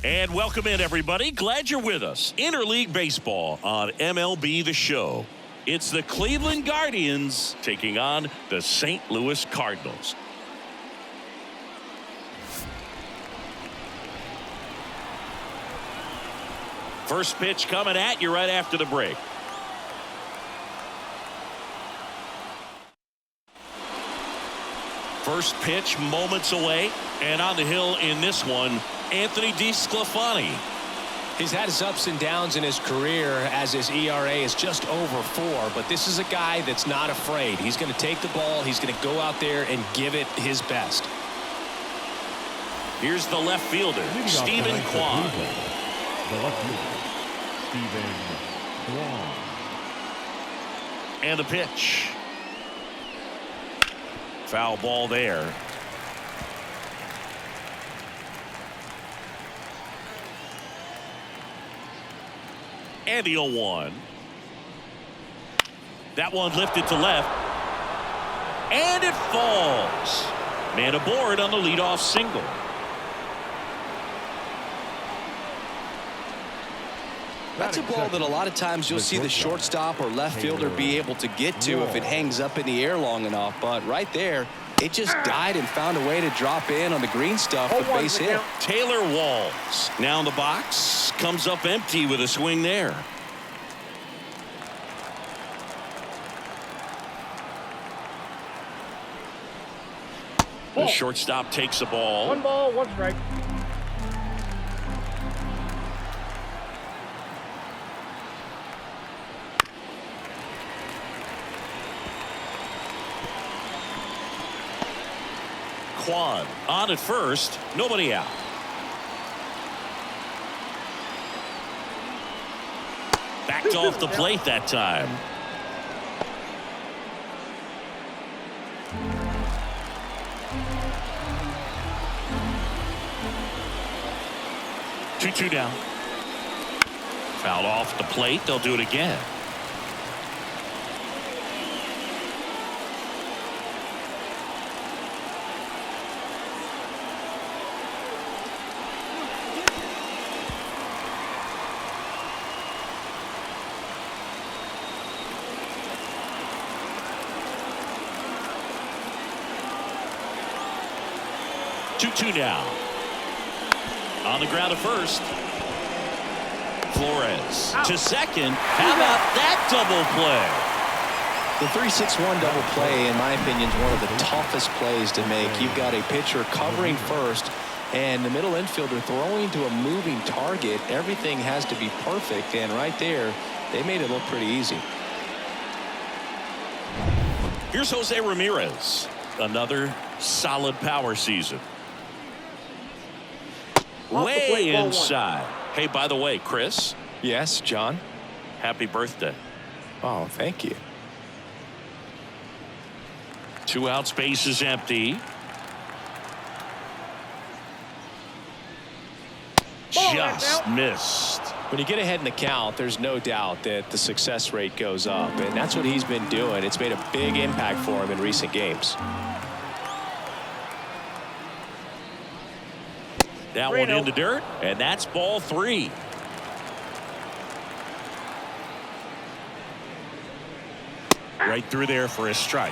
And welcome in, everybody. Glad you're with us. Interleague Baseball on MLB The Show. It's the Cleveland Guardians taking on the St. Louis Cardinals. First pitch coming at you right after the break. First pitch moments away, and on the hill in this one, Anthony DeSclafani. He's had his ups and downs in his career as his ERA is just over 4, but this is a guy that's not afraid. He's going to take the ball, he's going to go out there and give it his best. Here's the left fielder, Stephen Kwan. The left fielder, Stephen Kwan. And the pitch. Foul ball there. And the 0-1. That one lifted to left. And it falls. Man aboard on the leadoff single. That's a ball that a lot of times you'll see the shortstop or left fielder be able to get to if it hangs up in the air long enough. But right there, it just died and found a way to drop in on the green stuff with base hit. Taylor Walls now in the box, comes up empty with a swing there. The shortstop takes the ball. 1 ball, 1 strike. Kwan on at first, nobody out. Backed off the plate that time. Two down. Fouled off the plate. They'll do it again. Two now. On the ground at first. Flores to second. How about that double play? The 3-6-1 double play, in my opinion, is one of the toughest plays to make. You've got a pitcher covering first and the middle infielder throwing to a moving target. Everything has to be perfect, and right there, they made it look pretty easy. Here's Jose Ramirez. Another solid power season. Way inside. Hey, by the way, Chris. Yes, John. Happy birthday. Oh, thank you. 2 outs, base is empty. Just missed. When you get ahead in the count, there's no doubt that the success rate goes up, and that's what he's been doing. It's made a big impact for him in recent games. That one in the dirt, and that's ball 3. Right through there for a strike.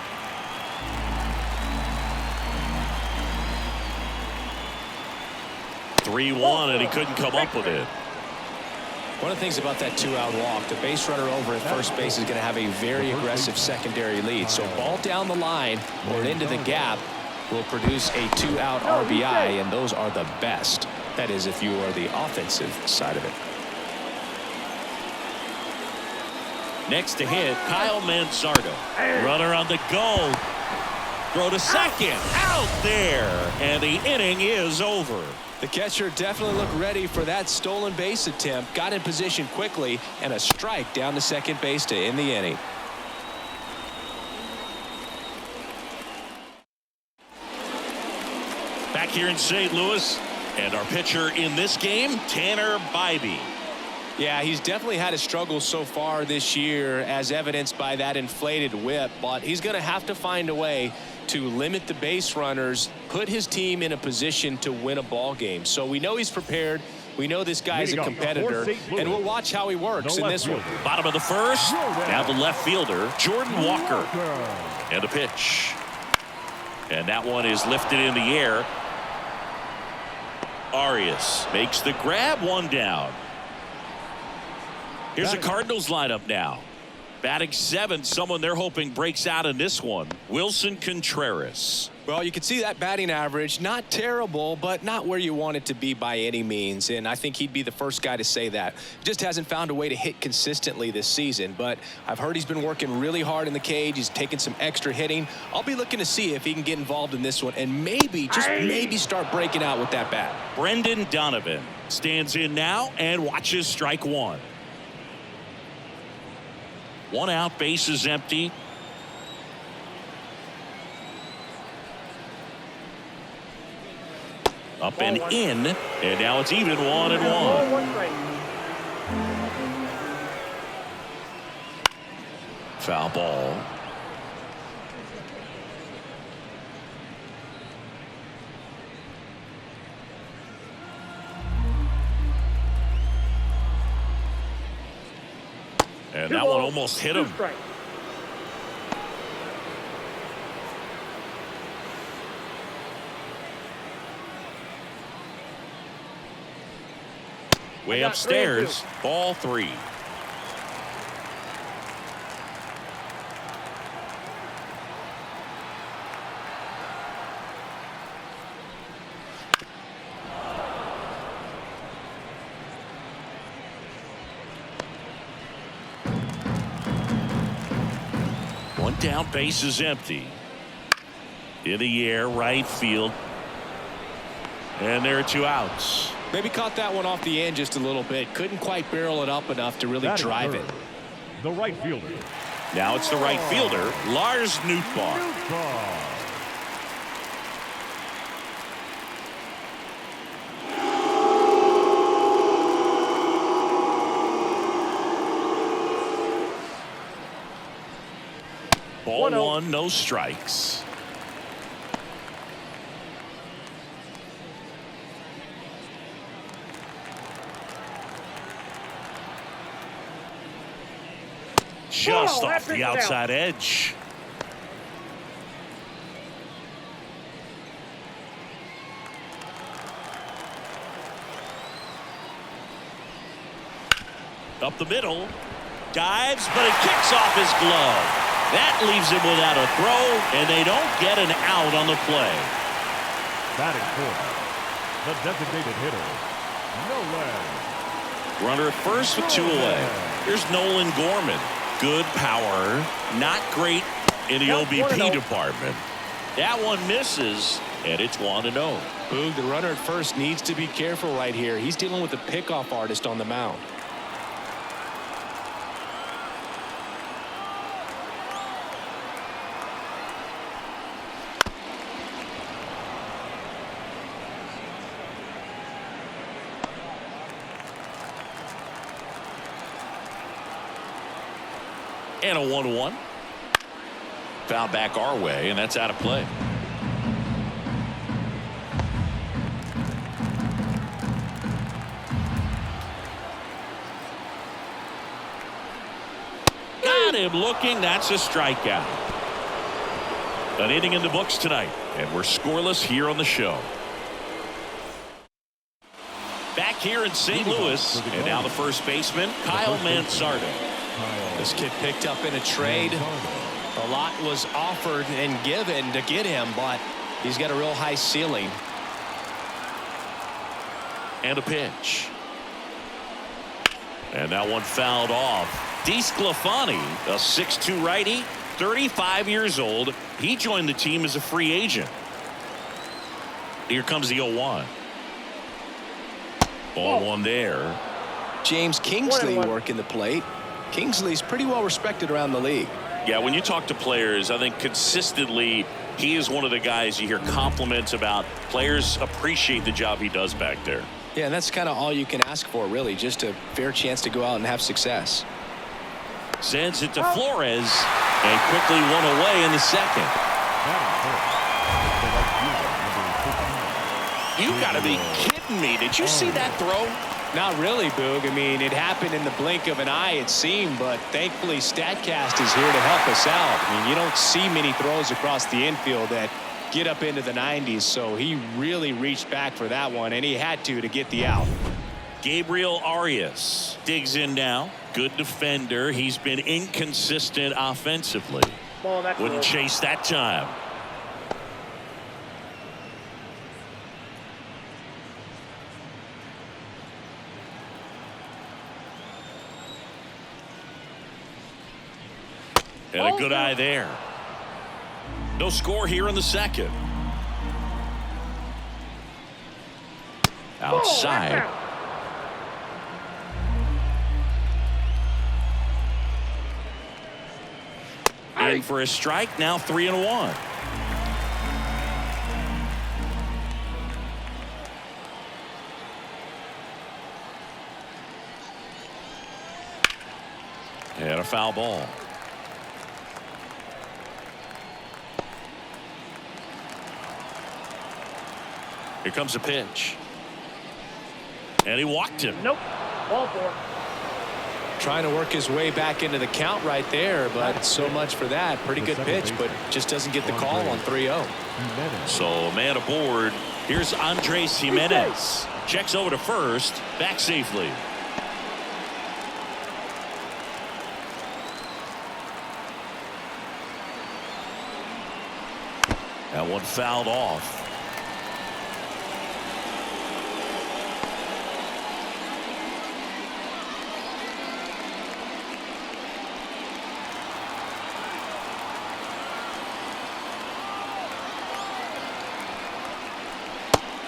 (3-1), and he couldn't come up with it. One of the things about that 2-out walk, the base runner over at first base is going to have a very aggressive secondary lead. So ball down the line or into the gap will produce a 2-out RBI, and those are the best. That is, if you are the offensive side of it. Next to hit, Kyle Manzardo. Runner on the go. Throw to second. Out there. And the inning is over. The catcher definitely looked ready for that stolen base attempt. Got in position quickly, and a strike down to second base to end the inning. Back here in St. Louis, and our pitcher in this game, Tanner Bybee. Yeah, he's definitely had his struggles so far this year, as evidenced by that inflated whip, but he's going to have to find a way to limit the base runners, put his team in a position to win a ball game. So we know he's prepared We know this guy is a competitor, and we'll watch how he works in this one. Bottom of the first. Now the left fielder, Jordan Walker. And a pitch. And that one is lifted in the air. Arias makes the grab, one down. Here's the Cardinals lineup now. Batting seventh, someone they're hoping breaks out in this one, Wilson Contreras. Well, you can see that batting average, not terrible, but not where you want it to be by any means. And I think he'd be the first guy to say that. Just hasn't found a way to hit consistently this season. But I've heard he's been working really hard in the cage. He's taking some extra hitting. I'll be looking to see if he can get involved in this one and maybe, just maybe, start breaking out with that bat. Brendan Donovan stands in now and watches strike one. One out, base is empty. Up and in, and now it's even 1-1. Foul ball. And that one almost hit him. Way upstairs, ball three. One down, base is empty. In the air, right field. And there are two outs. Maybe caught that one off the end just a little bit. Couldn't quite barrel it up enough to really drive it. The right fielder. Now it's the right fielder, Lars Nootbaar. Ball one, no strikes. Just off the outside edge. Up the middle. Dives, but it kicks off his glove. That leaves him without a throw, and they don't get an out on the play. Batting fourth, the designated hitter, Nolan. Runner at first with two away. Here's Nolan Gorman. Good power, not great in the OBP department. That one misses, and it's 1-0. Boog, the runner at first needs to be careful right here. He's dealing with a pickoff artist on the mound. And a 1-1. Foul back our way, and that's out of play. Got him looking. That's a strikeout. An inning in the books tonight, and we're scoreless here on the show. Back here in St. Louis, and now the first baseman, Kyle Mansardo. This kid picked up in a trade. A lot was offered and given to get him, but he's got a real high ceiling. And a pitch. And that one fouled off. DeSclafani, a 6'2 righty, 35 years old. He joined the team as a free agent. Here comes the 0-1. Ball one there. James Kingsley working the plate. Kingsley's pretty well respected around the league. Yeah, when you talk to players, I think consistently he is one of the guys you hear compliments about. Players appreciate the job he does back there. Yeah, and that's kind of all you can ask for, really, just a fair chance to go out and have success. Sends it to Flores, and quickly one away in the second. You got to be kidding me. Did you see that throw? Not really, Boog. I mean, it happened in the blink of an eye, it seemed, but thankfully StatCast is here to help us out. I mean, you don't see many throws across the infield that get up into the 90s, so he really reached back for that one, and he had to get the out. Gabriel Arias digs in now. Good defender. He's been inconsistent offensively. Wouldn't chase that time. And a good eye there. No score here in the second. Outside. In for a strike. Now 3-1. And a foul ball. Here comes a pitch. And he walked him. Nope. Ball four. Trying to work his way back into the count right there, but so much for that. Pretty good pitch, but just doesn't get the call on 3-0. So man aboard. Here's Andres Jimenez. Checks over to first. Back safely. That one fouled off.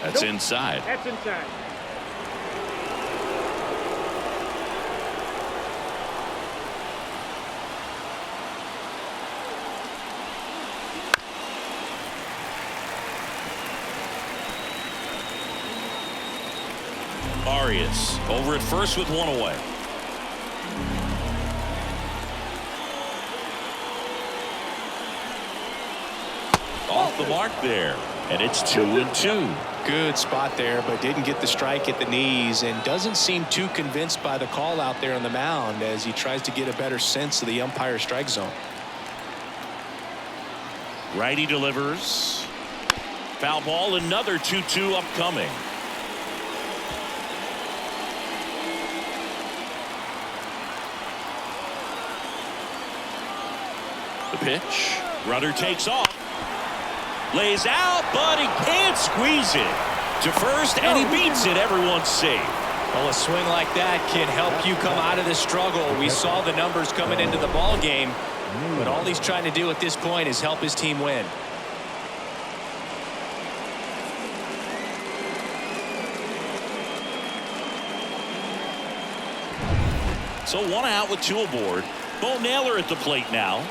That's inside. That's inside. Arias over at first with one away. Off the mark there. And it's 2-2. Good spot there, but didn't get the strike at the knees and doesn't seem too convinced by the call out there on the mound as he tries to get a better sense of the umpire strike zone. Righty delivers. Foul ball. Another 2-2 upcoming. The pitch. Runner takes off. Lays out, but he can't squeeze it to first, and he beats it. Everyone's safe. Well, a swing like that can help you come out of the struggle. We saw the numbers coming into the ball game, but all he's trying to do at this point is help his team win. So one out with two aboard. Bo Naylor at the plate now.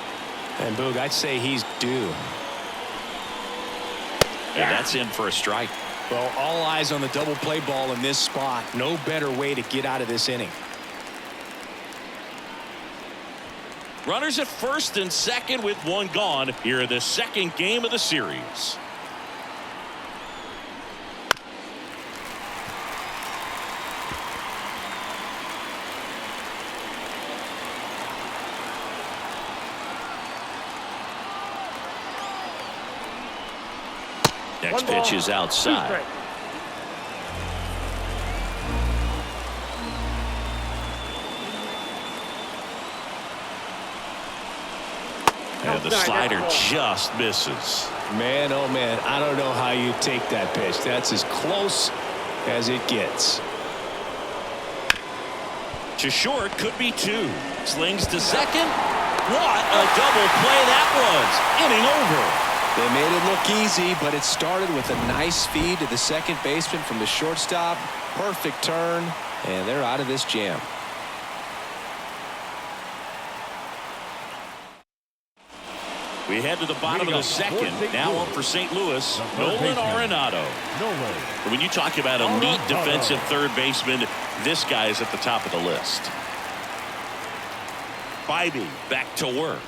And Boog, I'd say he's due. And that's in for a strike. Well, all eyes on the double play ball in this spot. No better way to get out of this inning. Runners at first and second with one gone. Here in the second game of the series. Next pitch is outside. And the slider just misses. Man, oh man, I don't know how you take that pitch. That's as close as it gets. To short, could be two. Slings to second. What a double play that was. Inning over. They made it look easy, but it started with a nice feed to the second baseman from the shortstop. Perfect turn, and they're out of this jam. We head to the bottom of the second. Now up for St. Louis, Nolan Arenado. When you talk about elite defensive third baseman, this guy is at the top of the list. Bybee back to work.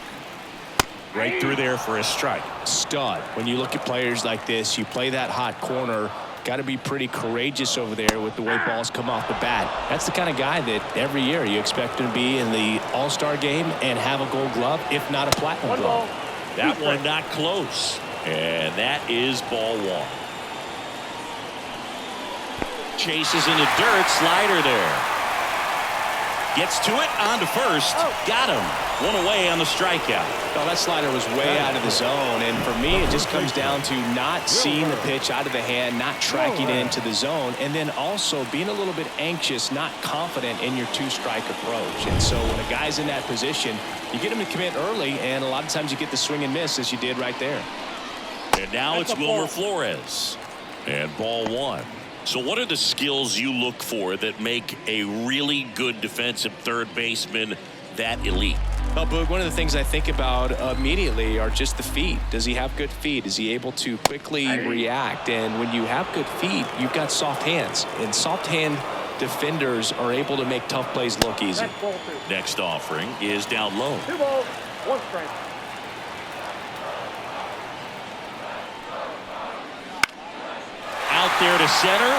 Right through there for a strike. Stud. When you look at players like this, you play that hot corner, got to be pretty courageous over there with the way balls come off the bat. That's the kind of guy that every year you expect him to be in the All-Star game and have a Gold Glove, if not a Platinum Glove. That one not close. And that is ball one. Chases in the dirt. Slider there. Gets to it. On to first. Got him. One away on the strikeout. Oh, that slider was way out of the zone. And for me, it just comes down to not seeing the pitch out of the hand, not tracking it into the zone, and then also being a little bit anxious, not confident in your two-strike approach. And so when a guy's in that position, you get him to commit early, and a lot of times you get the swing and miss, as you did right there. And now it's Wilmer Flores. And ball one. So what are the skills you look for that make a really good defensive third baseman that elite? Well, Boog, one of the things I think about immediately are just the feet. Does he have good feet? Is he able to quickly react? And when you have good feet, you've got soft hands. And soft hand defenders are able to make tough plays look easy. Next offering is down low. 2 balls, 1 strike. Out there to center,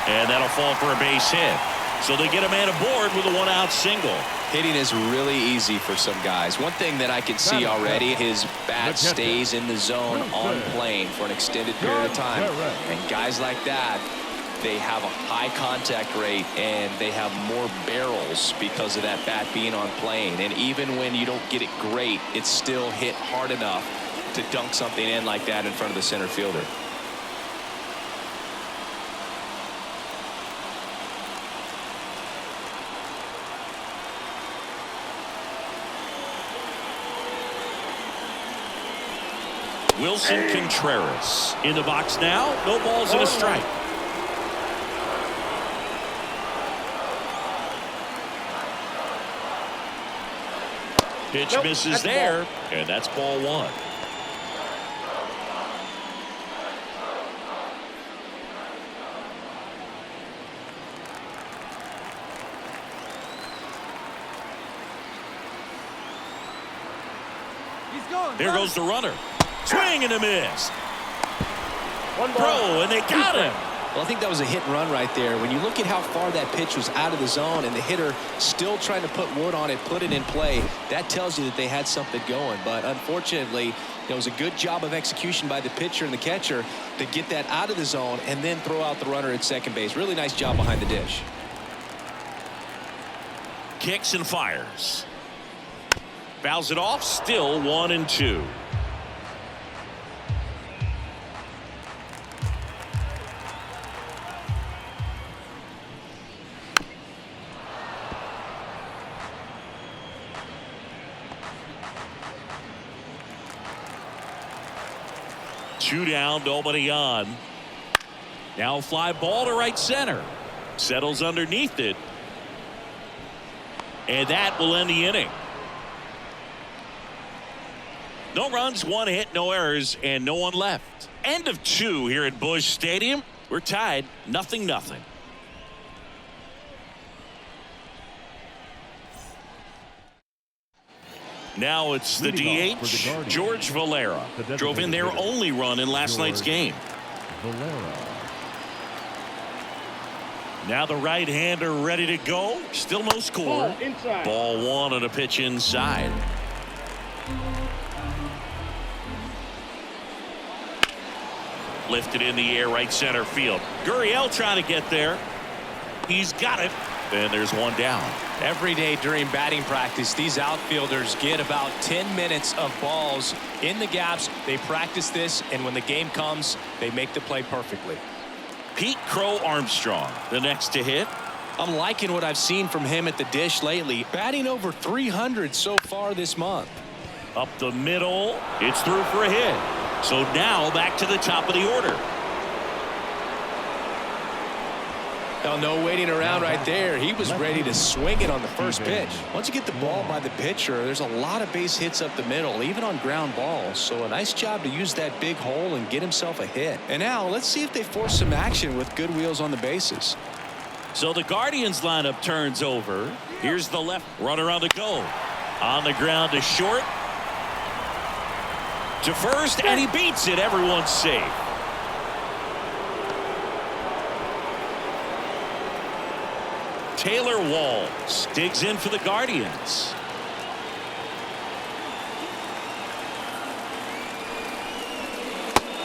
and that'll fall for a base hit. So they get a man aboard with a 1-out single. Hitting is really easy for some guys. One thing that I can see already, his bat stays in the zone on plane for an extended period of time. And guys like that, they have a high contact rate and they have more barrels because of that bat being on plane. And even when you don't get it great, it's still hit hard enough to dunk something in like that in front of the center fielder. Wilson Contreras in the box now. No balls and a strike. Pitch misses there, and that's ball one. There goes the runner. Swing and a miss. Throw, and they got him. Well, I think that was a hit and run right there. When you look at how far that pitch was out of the zone and the hitter still trying to put wood on it, put it in play, that tells you that they had something going. But unfortunately, it was a good job of execution by the pitcher and the catcher to get that out of the zone and then throw out the runner at second base. Really nice job behind the dish. Kicks and fires. Fouls it off. Still 1-2. Two down, nobody on. Now fly ball to right center. Settles underneath it. And that will end the inning. No runs, 1 hit, no errors, and no one left. End of 2 here at Busch Stadium. We're tied 0-0. Now it's the DH, George Valera. Drove in their only run in last night's game. Now the right-hander ready to go. Still no score. Ball one on a pitch inside. Lifted in the air, right center field. Gurriel trying to get there. He's got it. And there's one down. Every day during batting practice, these outfielders get about 10 minutes of balls in the gaps. They practice this, and when the game comes, they make the play perfectly. Pete Crow Armstrong, the next to hit. I'm liking what I've seen from him at the dish lately. Batting over 300 so far this month. Up the middle. It's through for a hit. So now back to the top of the order. Now, no waiting around right there. He was ready to swing it on the first pitch. Once you get the ball by the pitcher, there's a lot of base hits up the middle, even on ground balls. So a nice job to use that big hole and get himself a hit. And now let's see if they force some action with good wheels on the bases. So the Guardians lineup turns over. Here's the left runner on the go. On the ground to short. To first, and he beats it. Everyone's safe. Taylor Walls digs in for the Guardians.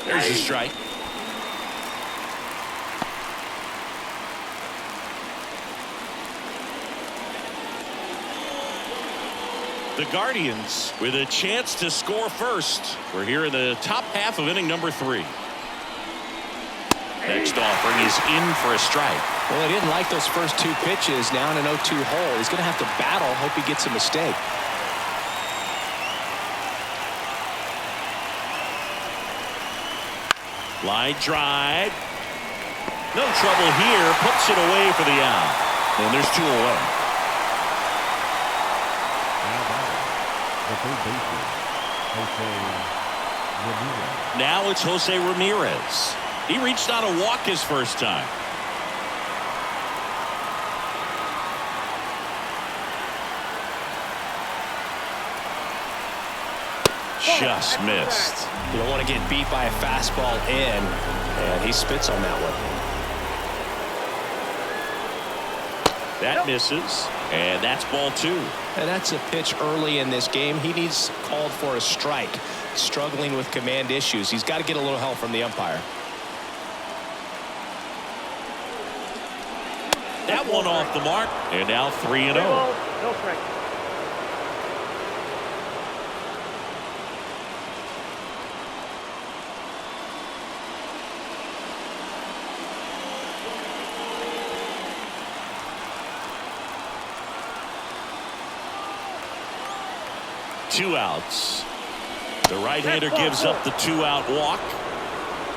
There's a strike. The Guardians with a chance to score first. We're here in the top half of inning number 3. Next offering is in for a strike. Well, he didn't like those first 2 pitches. Now in an 0-2 hole. He's going to have to battle. Hope he gets a mistake. Line drive. No trouble here. Puts it away for the out. And there's 2 away. The third baseman, Jose Ramirez. Now it's Jose Ramirez. He reached on a walk his first time. Just missed. You don't want to get beat by a fastball in, and he spits on that one. That misses, and that's ball 2. And that's a pitch early in this game. He needs called for a strike. Struggling with command issues. He's got to get a little help from the umpire. That one off the mark, and now 3-0. No strike. Two outs. The right-hander gives up the 2-out walk.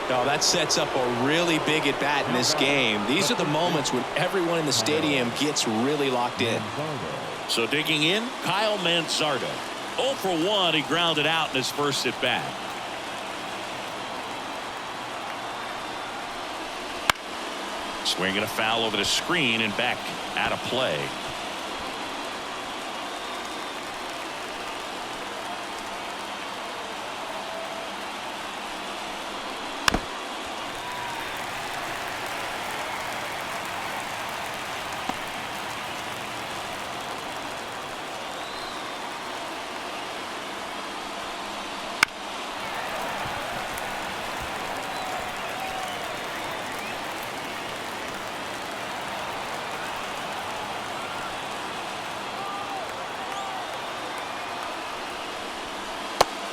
No, that sets up a really big at bat in this game. These are the moments when everyone in the stadium gets really locked in. So digging in, Kyle Manzardo. 0 for 1. He grounded out in his first at bat. Swinging a foul over the screen and back out of play.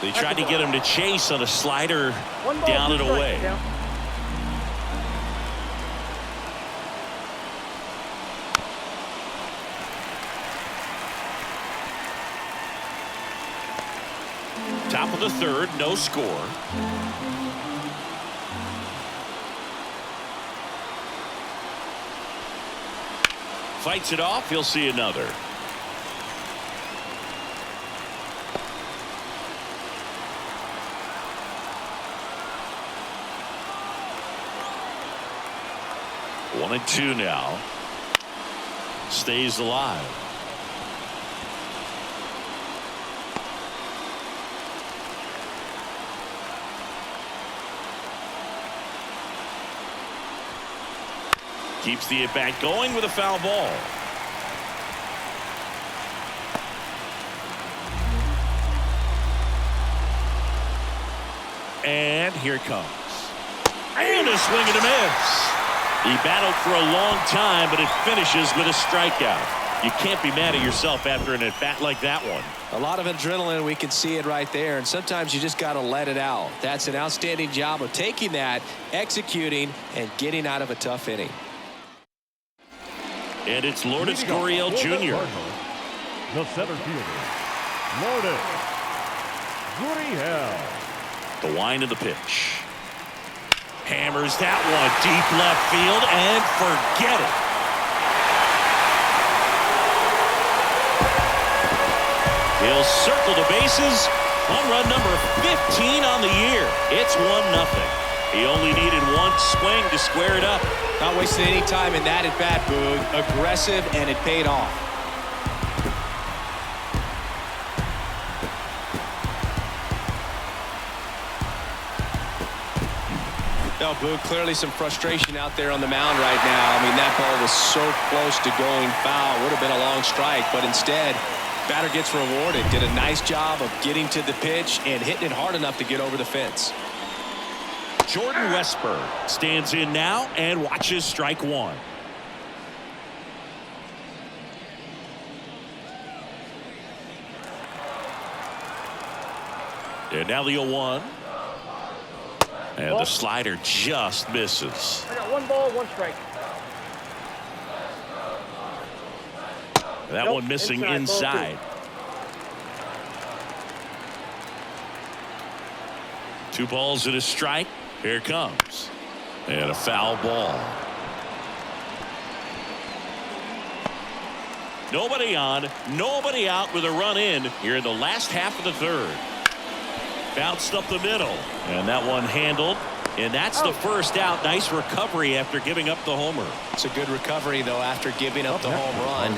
They tried to get him to chase on a slider, down and away. Top of the 3rd, no score. Fights it off. He'll see another. One and 2 now. Stays alive. Keeps the at bat going with a foul ball. And here it comes. And a swing and a miss. He battled for a long time, but it finishes with a strikeout. You can't be mad at yourself after an at-bat like that one. A lot of adrenaline. We can see it right there. And sometimes you just got to let it out. That's an outstanding job of taking that, executing, and getting out of a tough inning. And it's Lourdes Gurriel Jr. The center fielder, Lourdes Gurriel. The wind of the pitch. Hammers that one deep left field and forget it. He'll circle the bases. Home run number 15 on the year. It's 1-0. He only needed one swing to square it up. Not wasting any time in that at bat, Boog. Aggressive, and it paid off. Now Well, Boog, clearly some frustration out there on the mound right now. I mean, that ball was so close to going foul. Would have been a long strike, but instead, batter gets rewarded. Did a nice job of getting to the pitch and hitting it hard enough to get over the fence. Jordan Westburg stands in now and watches strike one. And now the 0-1. And the slider just misses. I got 1 ball, 1 strike. That one missing inside. 2 balls and a strike. Here it comes. And a foul ball. Nobody on, nobody out with a run in here in the last half of the third. Bounced up the middle. And that one handled. And that's the first out. Nice recovery after giving up the homer. It's a good recovery, though, after giving up the home run.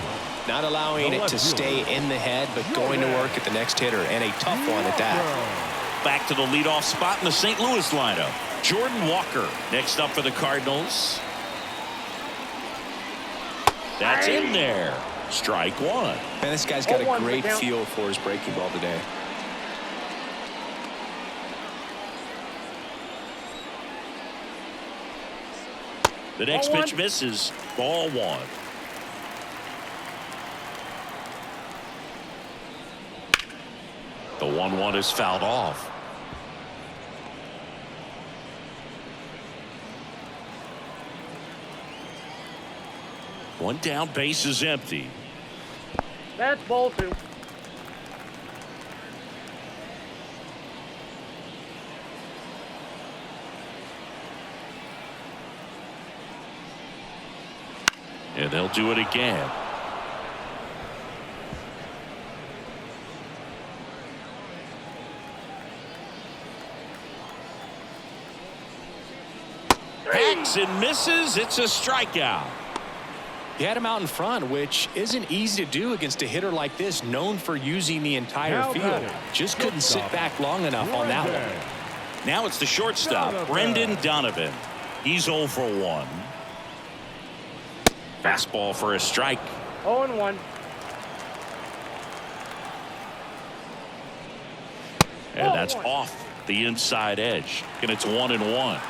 Not allowing it to stay in the head, but going to work at the next hitter. And a tough one at that. Back to the leadoff spot in the St. Louis lineup. Jordan Walker next up for the Cardinals. That's in there. Strike one. Man, this guy's got a great feel for his breaking ball today. The next pitch misses. Ball one. The 1-1 is fouled off. One down, base is empty. That's ball 2. And they'll do it again. Hacks and misses. It's a strikeout. He had him out in front, which isn't easy to do against a hitter like this, known for using the entire field. Just couldn't sit back long enough on that one. Now it's the shortstop, Brendan Donovan. He's 0 for 1. Fastball for a strike. 0-1. And that's off the inside edge. And it's 1-1.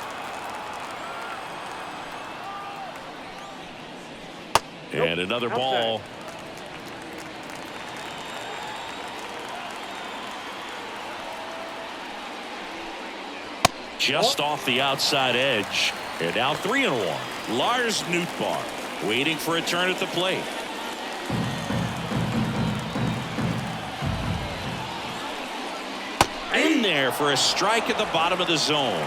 And another ball. Just off the outside edge. And now 3-1. Lars Nootbaar waiting for a turn at the plate. In there for a strike at the bottom of the zone.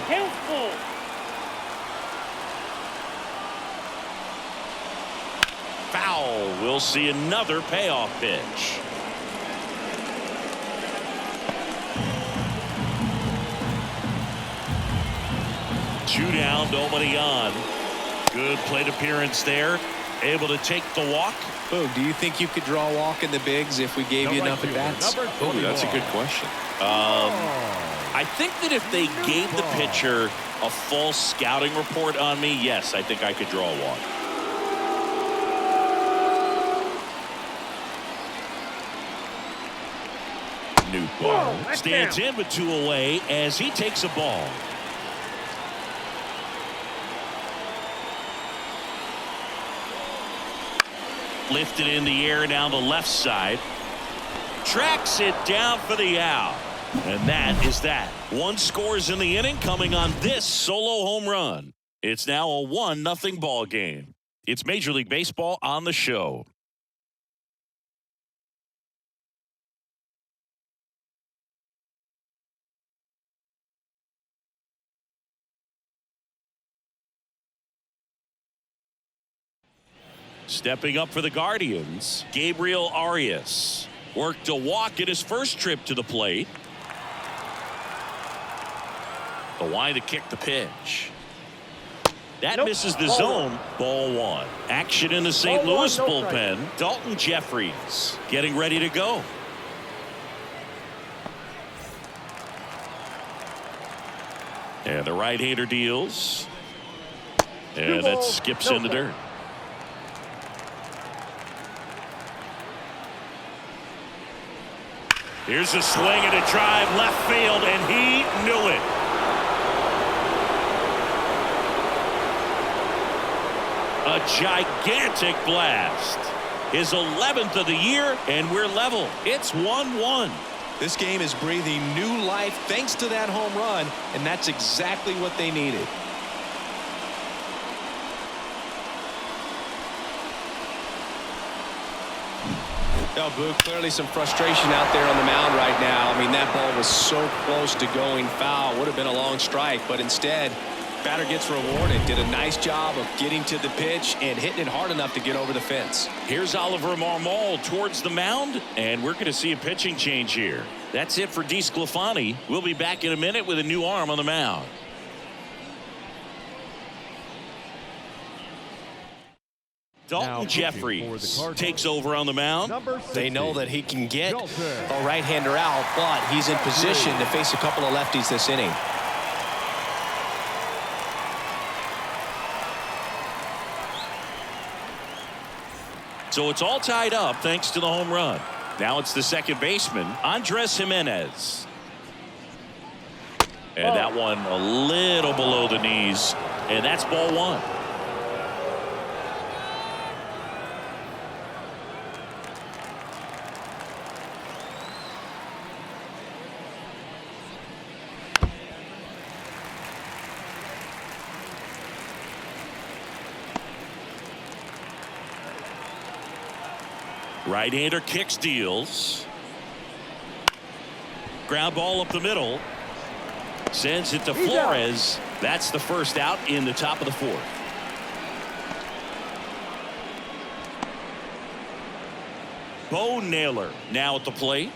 Foul. We'll see another payoff pitch. Two down, nobody on. Good plate appearance there. Able to take the walk. Oh, do you think you could draw a walk in the bigs if we gave you enough at bats? Oh, that's a good question. I think that if they gave the pitcher a full scouting report on me, yes, I think I could draw a walk. Nootbaar stands in with 2 away as he takes a ball. Lifted in the air down the left side. Tracks it down for the out. And that is that. 1 scores in the inning coming on this solo home run. It's now a 1-0 ball game. It's Major League Baseball on the show. Stepping up for the Guardians, Gabriel Arias worked a walk in his first trip to the plate. The line to kick the pitch. That misses the zone. Ball 1. Action in the St. Louis bullpen. Dalton Jeffries getting ready to go. And the right-hander deals. And that skips in the dirt. Here's a swing and a drive left field, and he knew it. A gigantic blast. His 11th of the year, and we're level. It's 1-1. This game is breathing new life thanks to that home run, and that's exactly what they needed. Now, Boo, clearly some frustration out there on the mound right now. I mean, that ball was so close to going foul. Would have been a long strike, but instead, batter gets rewarded. Did a nice job of getting to the pitch and hitting it hard enough to get over the fence. Here's Oliver Marmol towards the mound, and we're going to see a pitching change here. That's it for DeSclafani. We'll be back in a minute with a new arm on the mound. Dalton Jeffries takes over on the mound. They know that he can get a right-hander out, but he's in position to face a couple of lefties this inning. So it's all tied up thanks to the home run. Now it's the second baseman, Andres Gimenez. And that one a little below the knees, and that's ball one. Right-hander kicks, deals. Ground ball up the middle. Sends it to Flores. That's the first out in the top of the fourth. Bo Naylor now at the plate.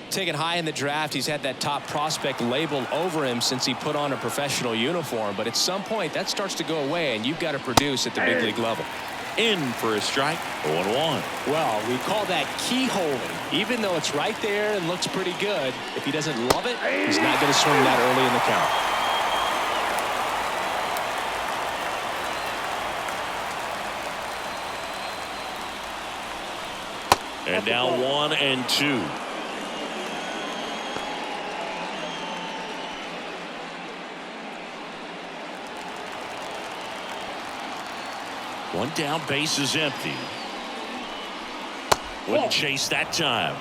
Taken high in the draft, he's had that top prospect labeled over him since he put on a professional uniform. But at some point, that starts to go away, and you've got to produce at the big league level. In for a strike, 0-1. Well, we call that keyholing. Even though it's right there and looks pretty good, if he doesn't love it, he's not going to swing that early in the count. And now 1-2. One down, base is empty. Wouldn't chase that time.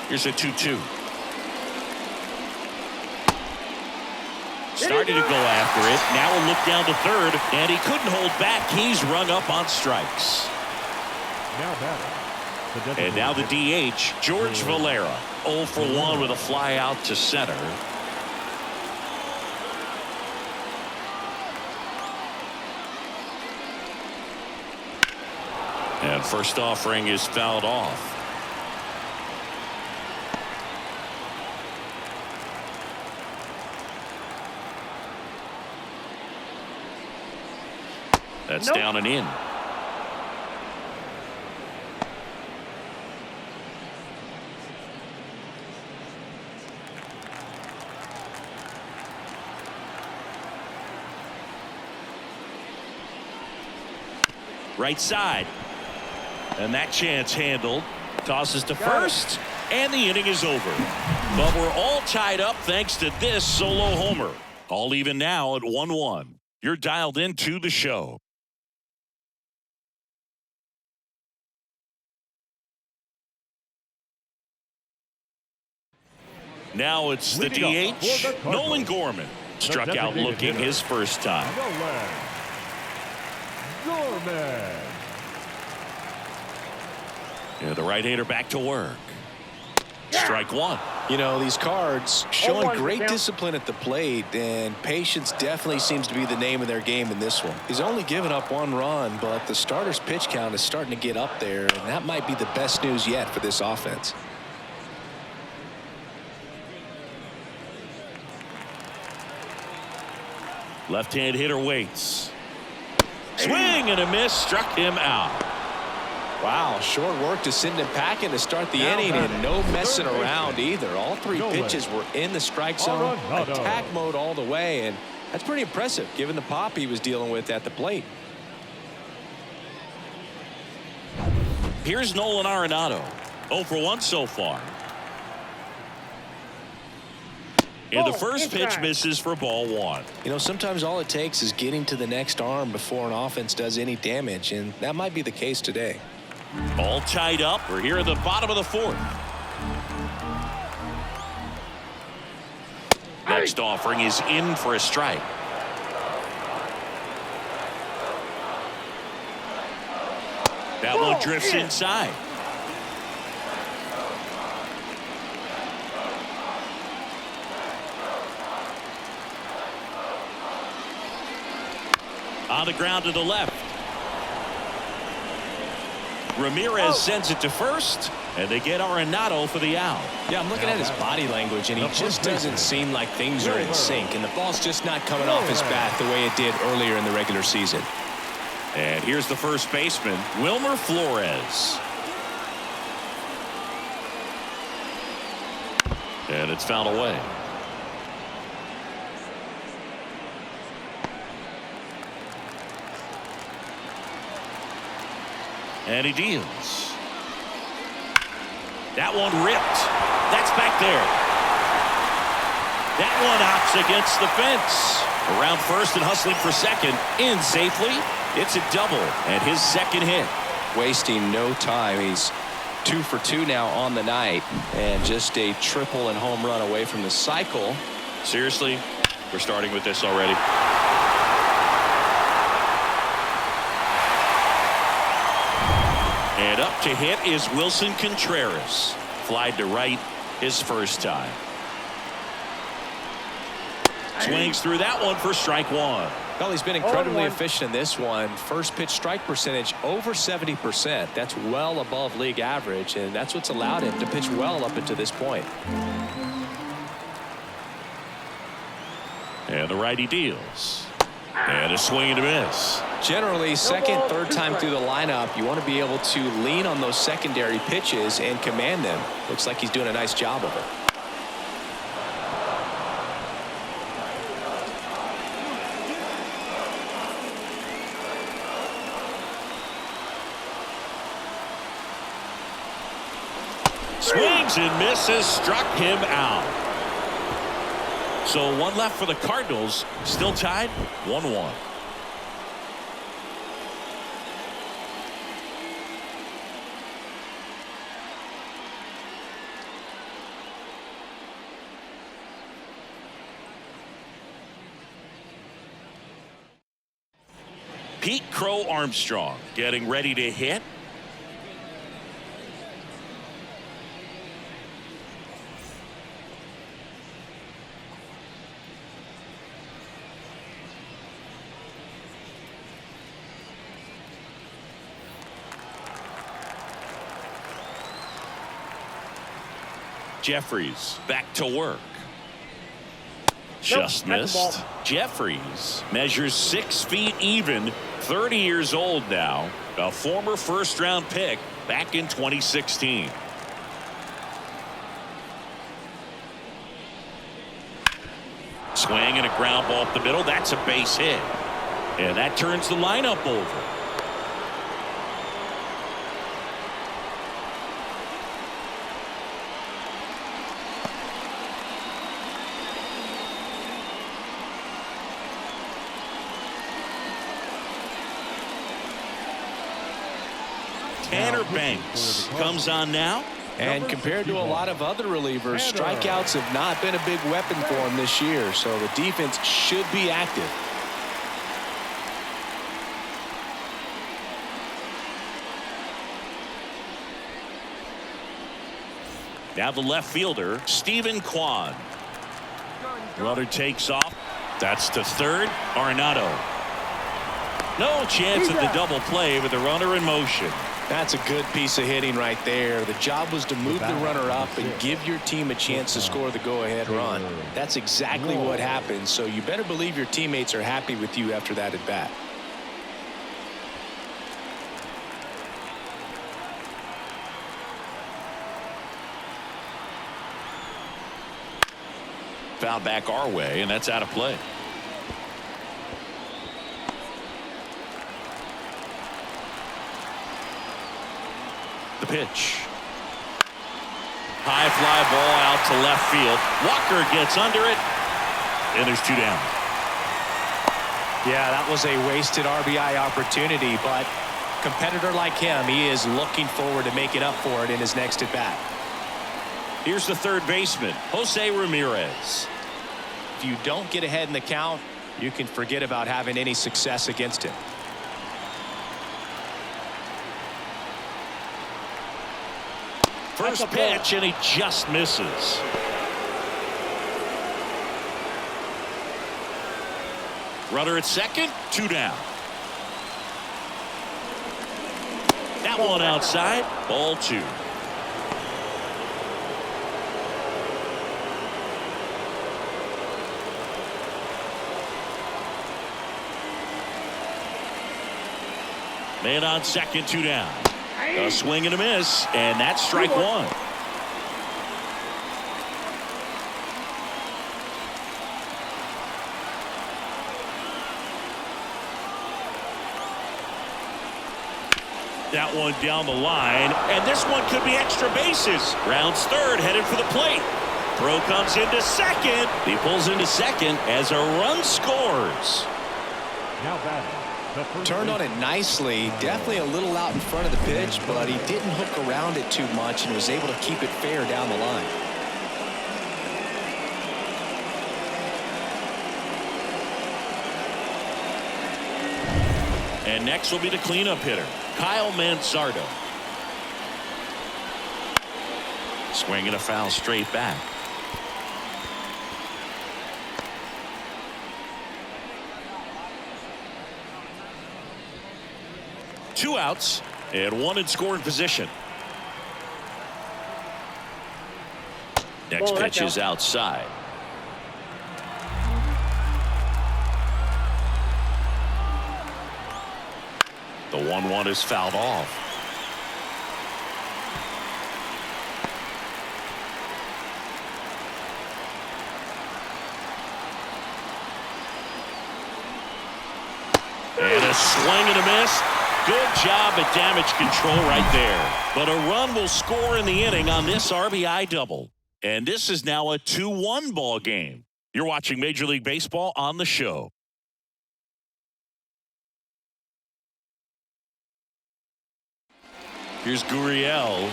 Here's a 2-2. Starting to go after it. Now a look down to third, and he couldn't hold back. He's rung up on strikes. And now the DH, George Valera. 0 for 1 with a fly out to center. And first offering is fouled off. That's down and in. Right side. And that chance handled. Tosses to first. And the inning is over. But we're all tied up thanks to this solo homer. All even now at 1-1. You're dialed into the show. Now it's the DH, Nolan Gorman. Struck out looking his first time. And the right-hander back to work. Strike one. You know, these Cards showing 0-1 great count. discipline at the plate, and patience definitely seems to be the name of their game in this one. He's only given up 1 run, but the starter's pitch count is starting to get up there, and that might be the best news yet for this offense. Left-hand hitter waits. Swing and a miss, struck him out. Wow, short work to send him packing to start the inning, and no messing around either. All 3 pitches were in the strike zone, attack mode all the way, and that's pretty impressive given the pop he was dealing with at the plate. Here's Nolan Arenado. 0 for 1 so far. And the first pitch misses for ball 1. You know, sometimes all it takes is getting to the next arm before an offense does any damage, and that might be the case today. All tied up. We're here at the bottom of the 4th. Next offering is in for a strike. That one drifts inside. On the ground to the left. Ramirez sends it to first, and they get Arenado for the out. Yeah, I'm looking at his body language, and he just doesn't seem like things are in sync, and the ball's just not coming off his bat the way it did earlier in the regular season. And here's the first baseman, Wilmer Flores. And it's fouled away. And he deals. That one ripped. That's back there. That one hops against the fence. Around first and hustling for second. In safely. It's a double and his second hit. Wasting no time. He's 2 for 2 now on the night, and just a triple and home run away from the cycle. Seriously, we're starting with this already. And up to hit is Wilson Contreras. Flied to right his first time. Swings through that one for strike 1. Well, he's been incredibly efficient in this one. First pitch strike percentage over 70%. That's well above league average, and that's what's allowed him to pitch well up until this point. And the righty deals. And a swing and a miss. Generally, second, third time through the lineup, you want to be able to lean on those secondary pitches and command them. Looks like he's doing a nice job of it. Swings and misses, struck him out. So 1 left for the Cardinals, still tied 1-1. Pete Crow Armstrong getting ready to hit. Jeffries back to work. Just missed. Jeffries measures 6 feet even, 30 years old now, a former first-round pick back in 2016. Swing and a ground ball up the middle. That's a base hit. And that turns the lineup over. Tanner Banks comes on now. And compared to a lot of other relievers, strikeouts have not been a big weapon for him this year, so the defense should be active. Now the left fielder, Stephen Kwan. Runner takes off. That's to third. Arenado. No chance at the double play with the runner in motion. That's a good piece of hitting right there. The job was to move the runner up and give your team a chance to score the go-ahead run. That's exactly what happened, so you better believe your teammates are happy with you after that at bat. Foul back our way, and that's out of play. The pitch. High fly ball out to left field. Walker gets under it, and there's 2 down. Yeah, that was a wasted RBI opportunity, but a competitor like him, he is looking forward to making up for it in his next at bat. Here's the third baseman, Jose Ramirez. If you don't get ahead in the count, you can forget about having any success against him. First pitch, and he just misses. Runner at second, 2 down. That one outside, ball 2. Man on second, 2 down. A swing and a miss, and that's strike 1. That one down the line, and this one could be extra bases. Rounds third, headed for the plate. Throw comes into second. He pulls into second as a run scores. Now batting. Turned on it nicely, definitely a little out in front of the pitch, but he didn't hook around it too much and was able to keep it fair down the line. And next will be the cleanup hitter, Kyle Mansardo. Swinging a foul straight back. Two outs and one in scoring position. Next pitch is outside. The 1-1 is fouled off. And a swing and a miss. Good job at damage control right there. But a run will score in the inning on this RBI double. And this is now a 2-1 ball game. You're watching Major League Baseball on the show. Here's Gurriel.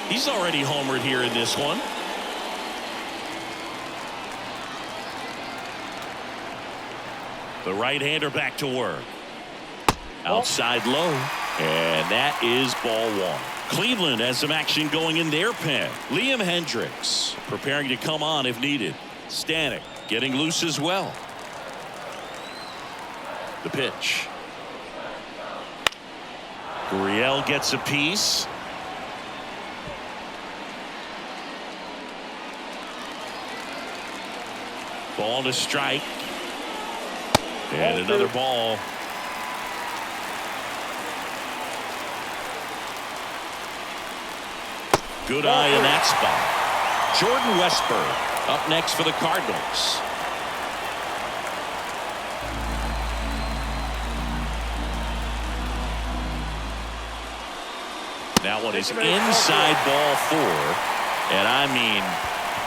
He's already homered here in this one. The right-hander back to work. Outside low, and that is ball 1. Cleveland has some action going in their pen. Liam Hendricks preparing to come on if needed. Stanek getting loose as well. The pitch. Gurriel gets a piece. Ball to strike. And another ball. Good eye in that spot. Jordan Westburg up next for the Cardinals. That one is inside ball 4. And I mean,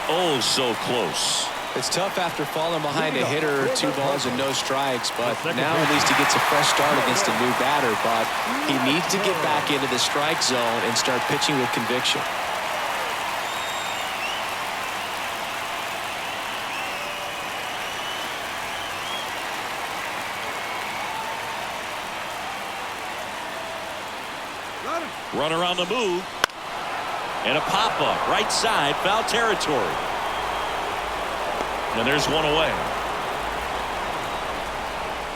oh, so close. It's tough after falling behind a hitter, 2 balls and no strikes, but now at least he gets a fresh start against a new batter. But he needs to get back into the strike zone and start pitching with conviction. Runner on the move. And a pop-up right side, foul territory. And there's one away.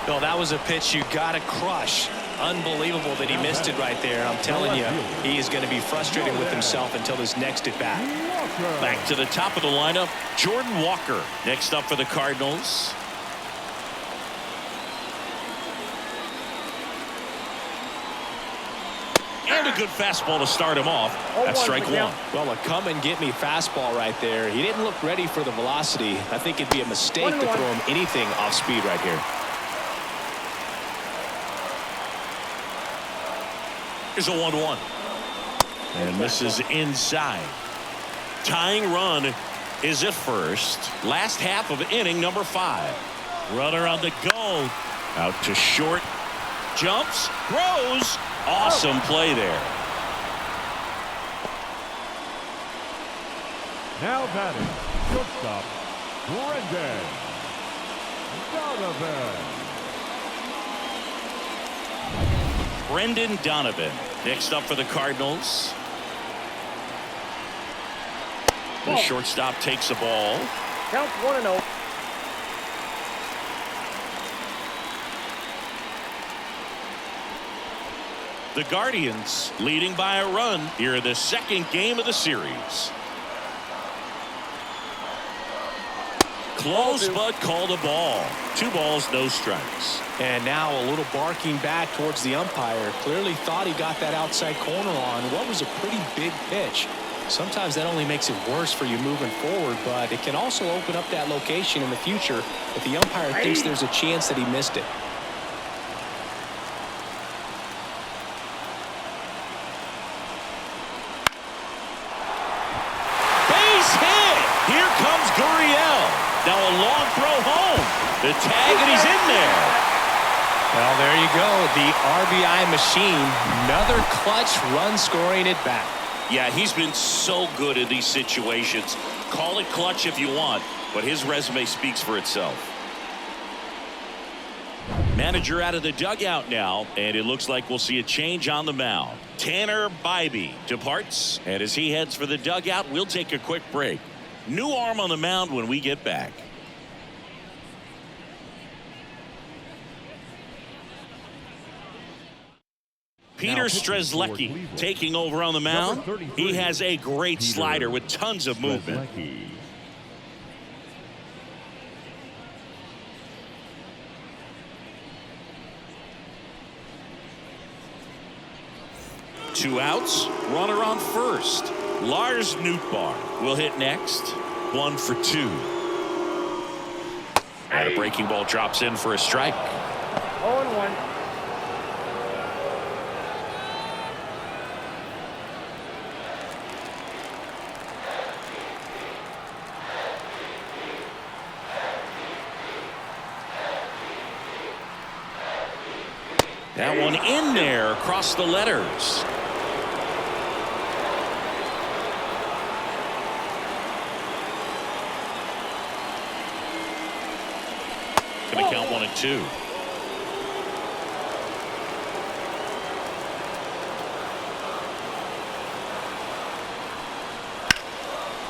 Well, that was a pitch you got to crush. Unbelievable that he missed it right there. I'm telling you, he is going to be frustrated with himself until his next at bat. Back to the top of the lineup, Jordan Walker next up for the Cardinals. And a good fastball to start him off. That's strike one. Well, a come-and-get-me fastball right there. He didn't look ready for the velocity. I think it'd be a mistake to throw him anything off speed right here. Here's a 1-1. And this is inside. Tying run is at first. Last half of inning number 5. Runner on the go. Out to short. Jumps. Throws. Awesome play there. Now batting, shortstop, Brendan Donovan. Brendan Donovan next up for the Cardinals. The shortstop takes the ball. Counts 1-0. The Guardians leading by a run here in the second game of the series. Close but called a ball. 2 balls, no strikes. And now a little barking back towards the umpire. Clearly thought he got that outside corner on what was a pretty big pitch. Sometimes that only makes it worse for you moving forward, but it can also open up that location in the future if the umpire thinks there's a chance that he missed it. Base hit. Here comes Gurriel. Now a long throw home. The tag, and he's in there. Well, there you go. The RBI machine. Another clutch run scoring at bat. Yeah, he's been so good in these situations. Call it clutch if you want, but his resume speaks for itself. Manager out of the dugout now, and it looks like we'll see a change on the mound. Tanner Bybee departs, and as he heads for the dugout, we'll take a quick break. New arm on the mound when we get back. Peter Strzelecki taking over on the mound. He has a great slider with tons of movement. 2 outs, runner on first. Lars Nootbaar will hit next. 1 for 2. And a breaking ball drops in for a strike. 0-1. That one in there across the letters. Going to count 1 and 2.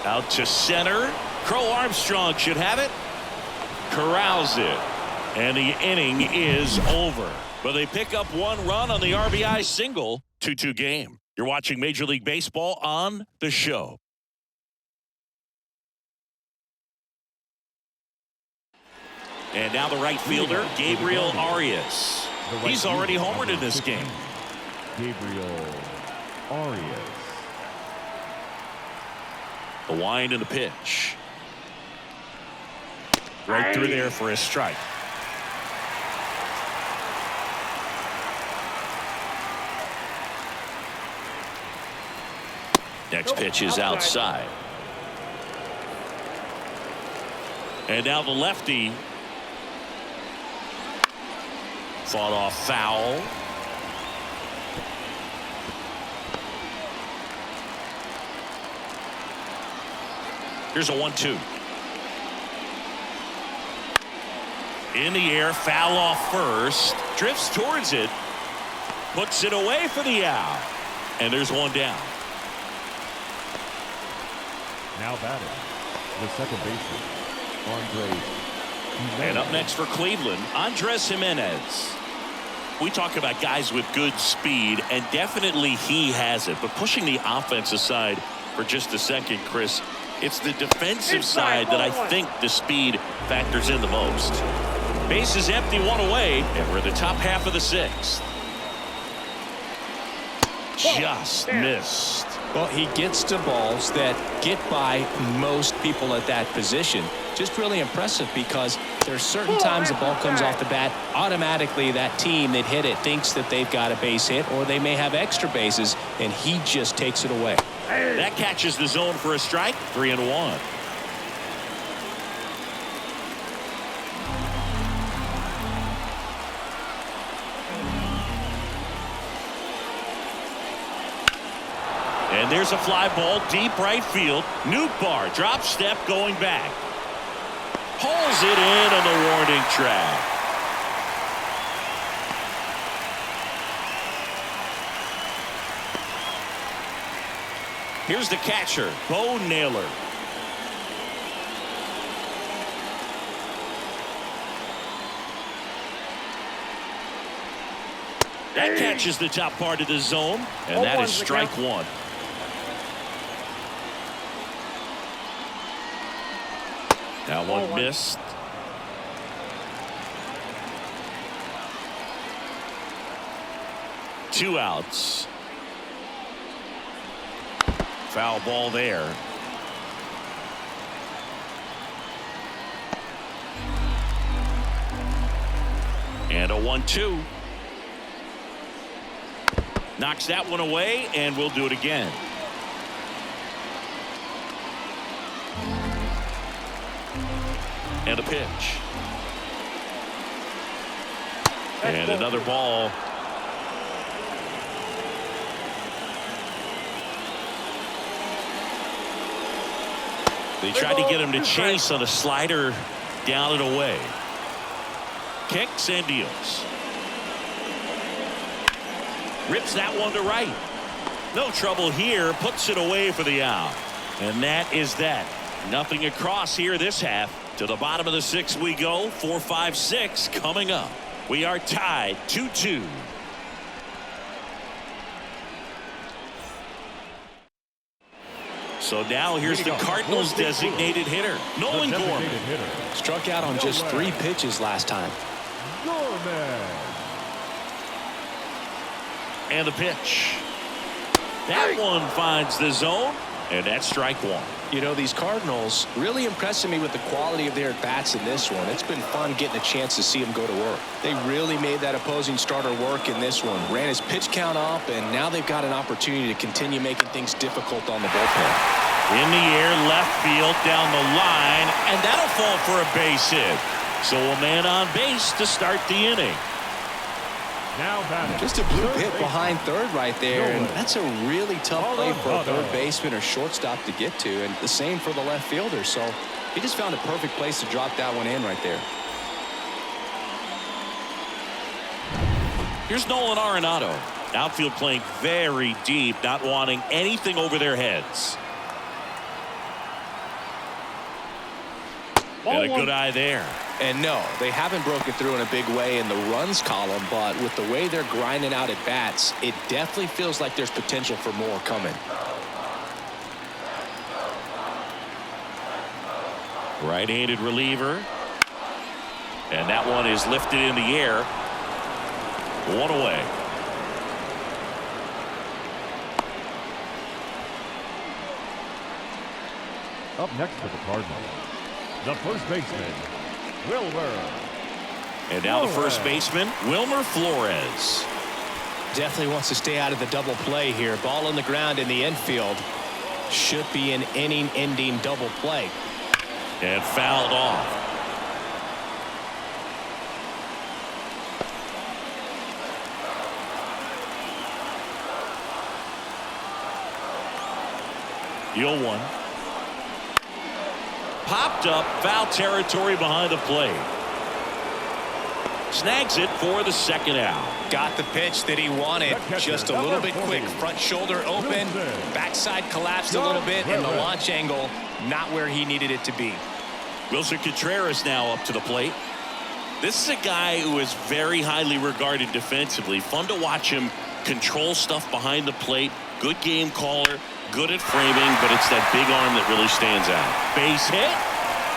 Out to center. Crow Armstrong should have it. Corrals it. And the inning is over. But they pick up 1 run on the RBI single. 2-2 game. You're watching Major League Baseball on The Show. And now the right fielder, Gabriel Arias. He's already homered in this game. Gabriel Arias. The wind and the pitch. Right through there for a strike. Next pitch is outside. And now the lefty. Fought off foul. Here's a 1-2. In the air, foul off first. Drifts towards it. Puts it away for the out. And there's 1 down. Now batting, the second baseman, Andres. And up next for Cleveland, Andres Jimenez. We talk about guys with good speed, and definitely he has it. But pushing the offense aside for just a second, Chris, it's the defensive side that I think the speed factors in the most. Base is empty, one away, and we're in the top half of the sixth. Just missed. Well, he gets to balls that get by most people at that position. Just really impressive because there's certain times the ball comes off the bat, automatically that team that hit it thinks that they've got a base hit or they may have extra bases, and he just takes it away. That catches the zone for a strike, 3-1. And there's a fly ball deep right field. Nootbaar drop step going back. Pulls it in on the warning track. Here's the catcher, Bo Naylor. That catches the top part of the zone, and that is strike one. That one missed. Two outs. Foul ball there. And a 1-2. Knocks that one away, and we'll do it again. And a pitch. And another ball. They tried to get him to chase on a slider down and away. Kicks and deals. Rips that one to right. No trouble here. Puts it away for the out. And that is that. Nothing across here this half. To the bottom of the sixth we go. 4-5-6 coming up. We are tied 2-2. So now here's the Cardinals designated hitter, Nolan Gorman. Struck out on just 3 pitches last time. And the pitch. That one finds the zone, and that's strike one. You know, these Cardinals really impressing me with the quality of their bats in this one. It's been fun getting a chance to see them go to work. They really made that opposing starter work in this one. Ran his pitch count up, and now they've got an opportunity to continue making things difficult on the bullpen. In the air, left field, down the line, and that'll fall for a base hit. So a man on base to start the inning. Now batting. Just a blue hit behind third right there, and that's a really tough play for a third baseman or shortstop to get to, and the same for the left fielder. So he just found a perfect place to drop that one in right there. Here's Nolan Arenado. Outfield playing very deep, not wanting anything over their heads. And a good eye there. And no, they haven't broken through in a big way in the runs column, but with the way they're grinding out at bats, it definitely feels like there's potential for more coming. Right-handed reliever. And that one is lifted in the air. One away. Up next for the Cardinals, the first baseman, Wilmer. And now the first baseman, Wilmer Flores. Definitely wants to stay out of the double play here. Ball on the ground in the infield. Should be an inning-ending double play. And fouled off. The 0-1. Popped up, foul territory behind the plate. snags it for the second out. Got the pitch that he wanted. Just a little bit quick. Front shoulder open. Backside collapsed a little bit, and the launch angle not where he needed it to be. Wilson Contreras now up to the plate. This is a guy who is very highly regarded defensively. Fun to watch him control stuff behind the plate. Good game caller. Good at framing, but it's that big arm that really stands out. Base hit.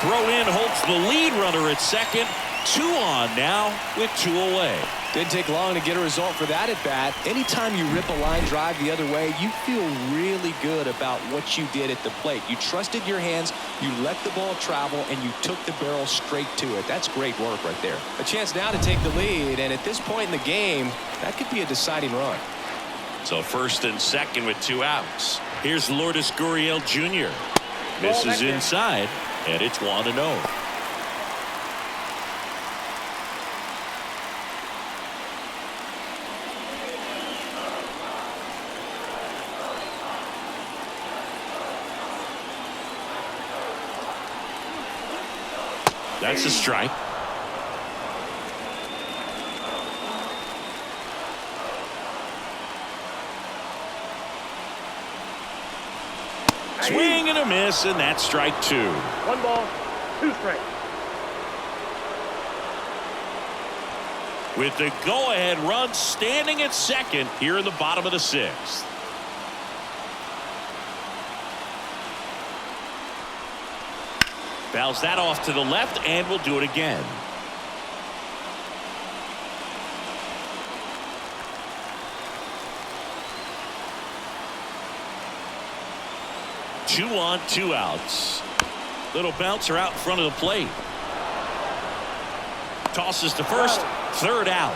Throw in holds the lead runner at second. 2 on now with 2 away. Didn't take long to get a result for that at bat. Anytime you rip a line drive the other way, you feel really good about what you did at the plate. You trusted your hands, you let the ball travel, and you took the barrel straight to it. That's great work right there. A chance now to take the lead, and at this point in the game, that could be a deciding run. So first and second with 2 outs. Here's Lourdes Gurriel Jr. Misses inside, and it's 1-0. That's a strike. Swing and a miss, and that's strike 2. 1 ball, 2 strikes. With the go-ahead run standing at second here in the bottom of the 6th. Fouls that off to the left, and we'll do it again. Two on, 2 outs. Little bouncer out in front of the plate. Tosses to first, 3rd out.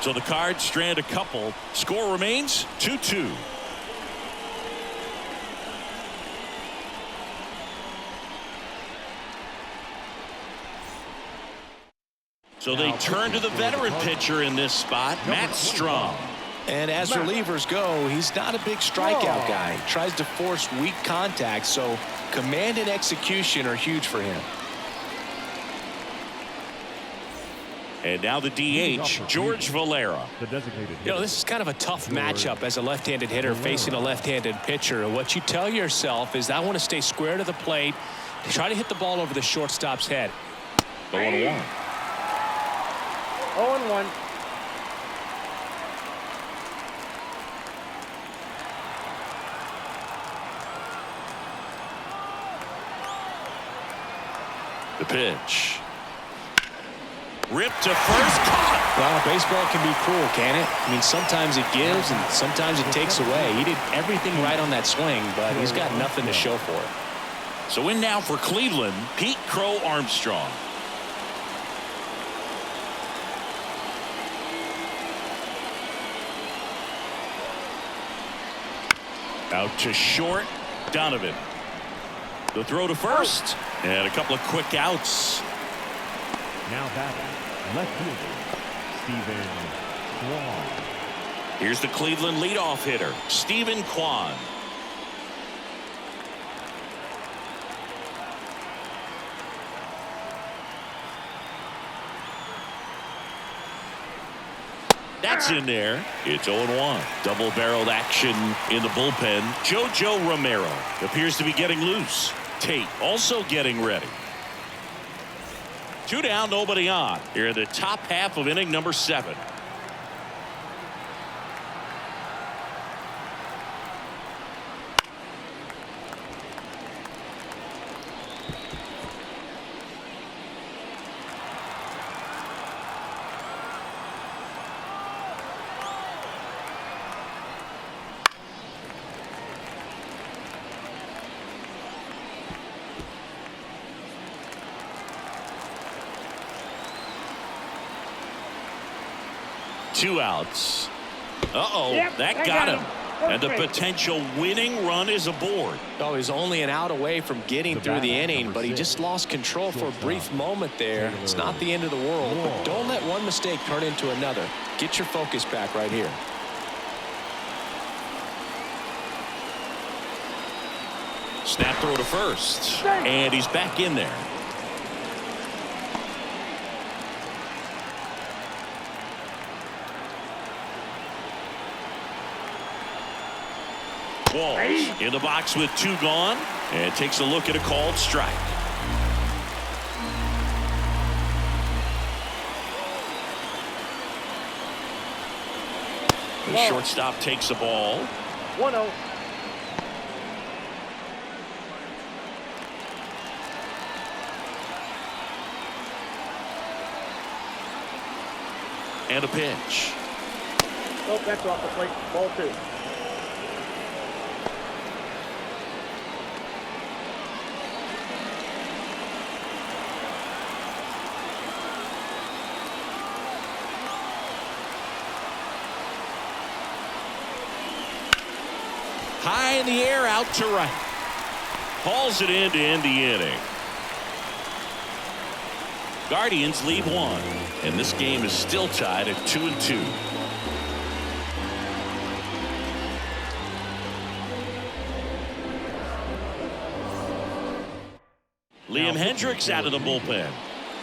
So the Cards strand a couple. Score remains 2-2. So they turn to the veteran pitcher in this spot, Matt Strom. And as relievers go, he's not a big strikeout guy. He tries to force weak contact, so command and execution are huge for him. And now the DH, George Valera. You know, this is kind of a tough matchup as a left-handed hitter facing a left-handed pitcher. What you tell yourself is, I want to stay square to the plate, try to hit the ball over the shortstop's head. 0-1. 0-1. The pitch. Ripped to first, caught. Well, baseball can be cruel, can it? I mean, sometimes it gives and sometimes it takes away. He did everything right on that swing, but he's got nothing to show for it. So in now for Cleveland, Pete Crow Armstrong. Out to short, Donovan. The throw to first, and a couple of quick outs. Now batting, left fielder, Stephen Kwan. Here's the Cleveland leadoff hitter, Stephen Kwan. That's in there. It's 0-1. Double-barreled action in the bullpen. JoJo Romero appears to be getting loose. Tate also getting ready. 2 down, nobody on. Here in the top half of inning number 7. Two outs. Yep, that got him. And the potential winning run is aboard. Oh, he's only an out away from getting through the inning, but he just lost control for a brief moment there. It's not the end of the world, but don't let one mistake turn into another. Get your focus back right here. Snap throw to first, and he's back in there. Walls in the box with 2 gone and takes a look at a called strike. The shortstop takes the ball. 1-0. And a pitch. Oh, that's off the plate. Ball 2. High in the air, out to right. Hauls it in to end the inning. Guardians lead 1, and this game is still tied at 2-2. Liam Hendricks out of the bullpen.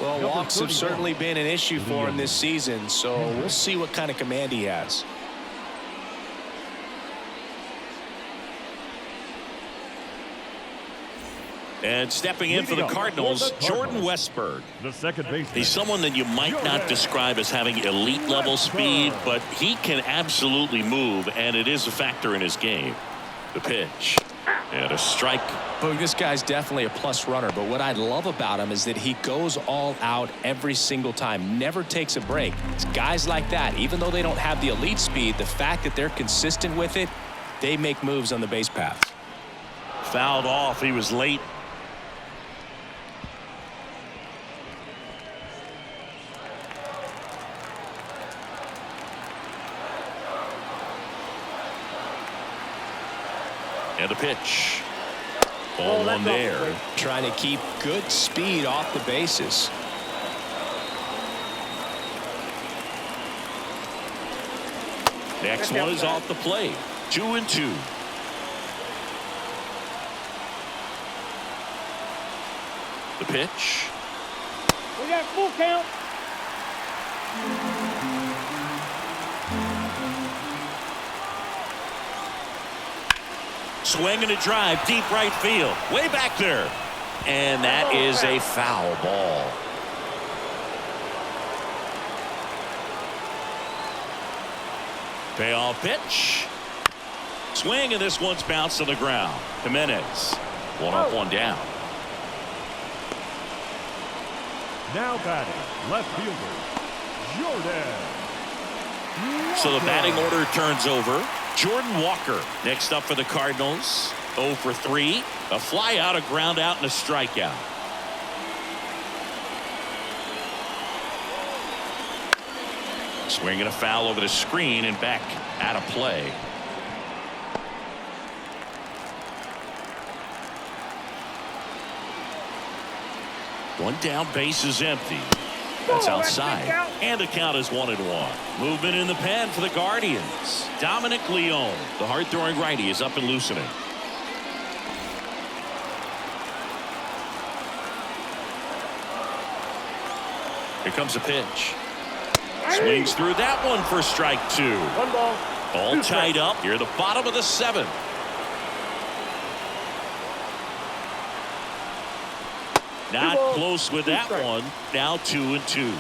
Well, walks have certainly been an issue for him this season, so we'll see what kind of command he has. And stepping in for the Cardinals, Jordan Westburg. The second baseman. He's someone that you might not describe as having elite level speed, but he can absolutely move, and it is a factor in his game. The pitch. And a strike. Boog, this guy's definitely a plus runner, but what I love about him is that he goes all out every single time, never takes a break. It's guys like that, even though they don't have the elite speed, the fact that they're consistent with it, they make moves on the base paths. Fouled off. He was late. And a pitch. Ball 1 there. Trying to keep good speed off the bases. Next one is off the plate. 2-2. The pitch. We got full count. Swing and a drive, deep right field, way back there. And that is a foul ball. Payoff pitch. Swing, and this one's bounced to the ground. Jimenez, 1 up, 1 down. Now batting, left fielder, Jordan. So the batting order turns over. Jordan Walker next up for the Cardinals. 0 for 3. A fly out, a ground out, and a strikeout. Swinging a foul over the screen and back out of play. One down, base is empty. That's outside. And the count is 1-1. Movement in the pen for the Guardians. Dominic Leone, the hard-throwing righty, is up and loosening. Here comes a pitch. Swings through that one for strike 2. 1 ball. All tied up here at the bottom of the 7th. Not close with that one. Now 2-2.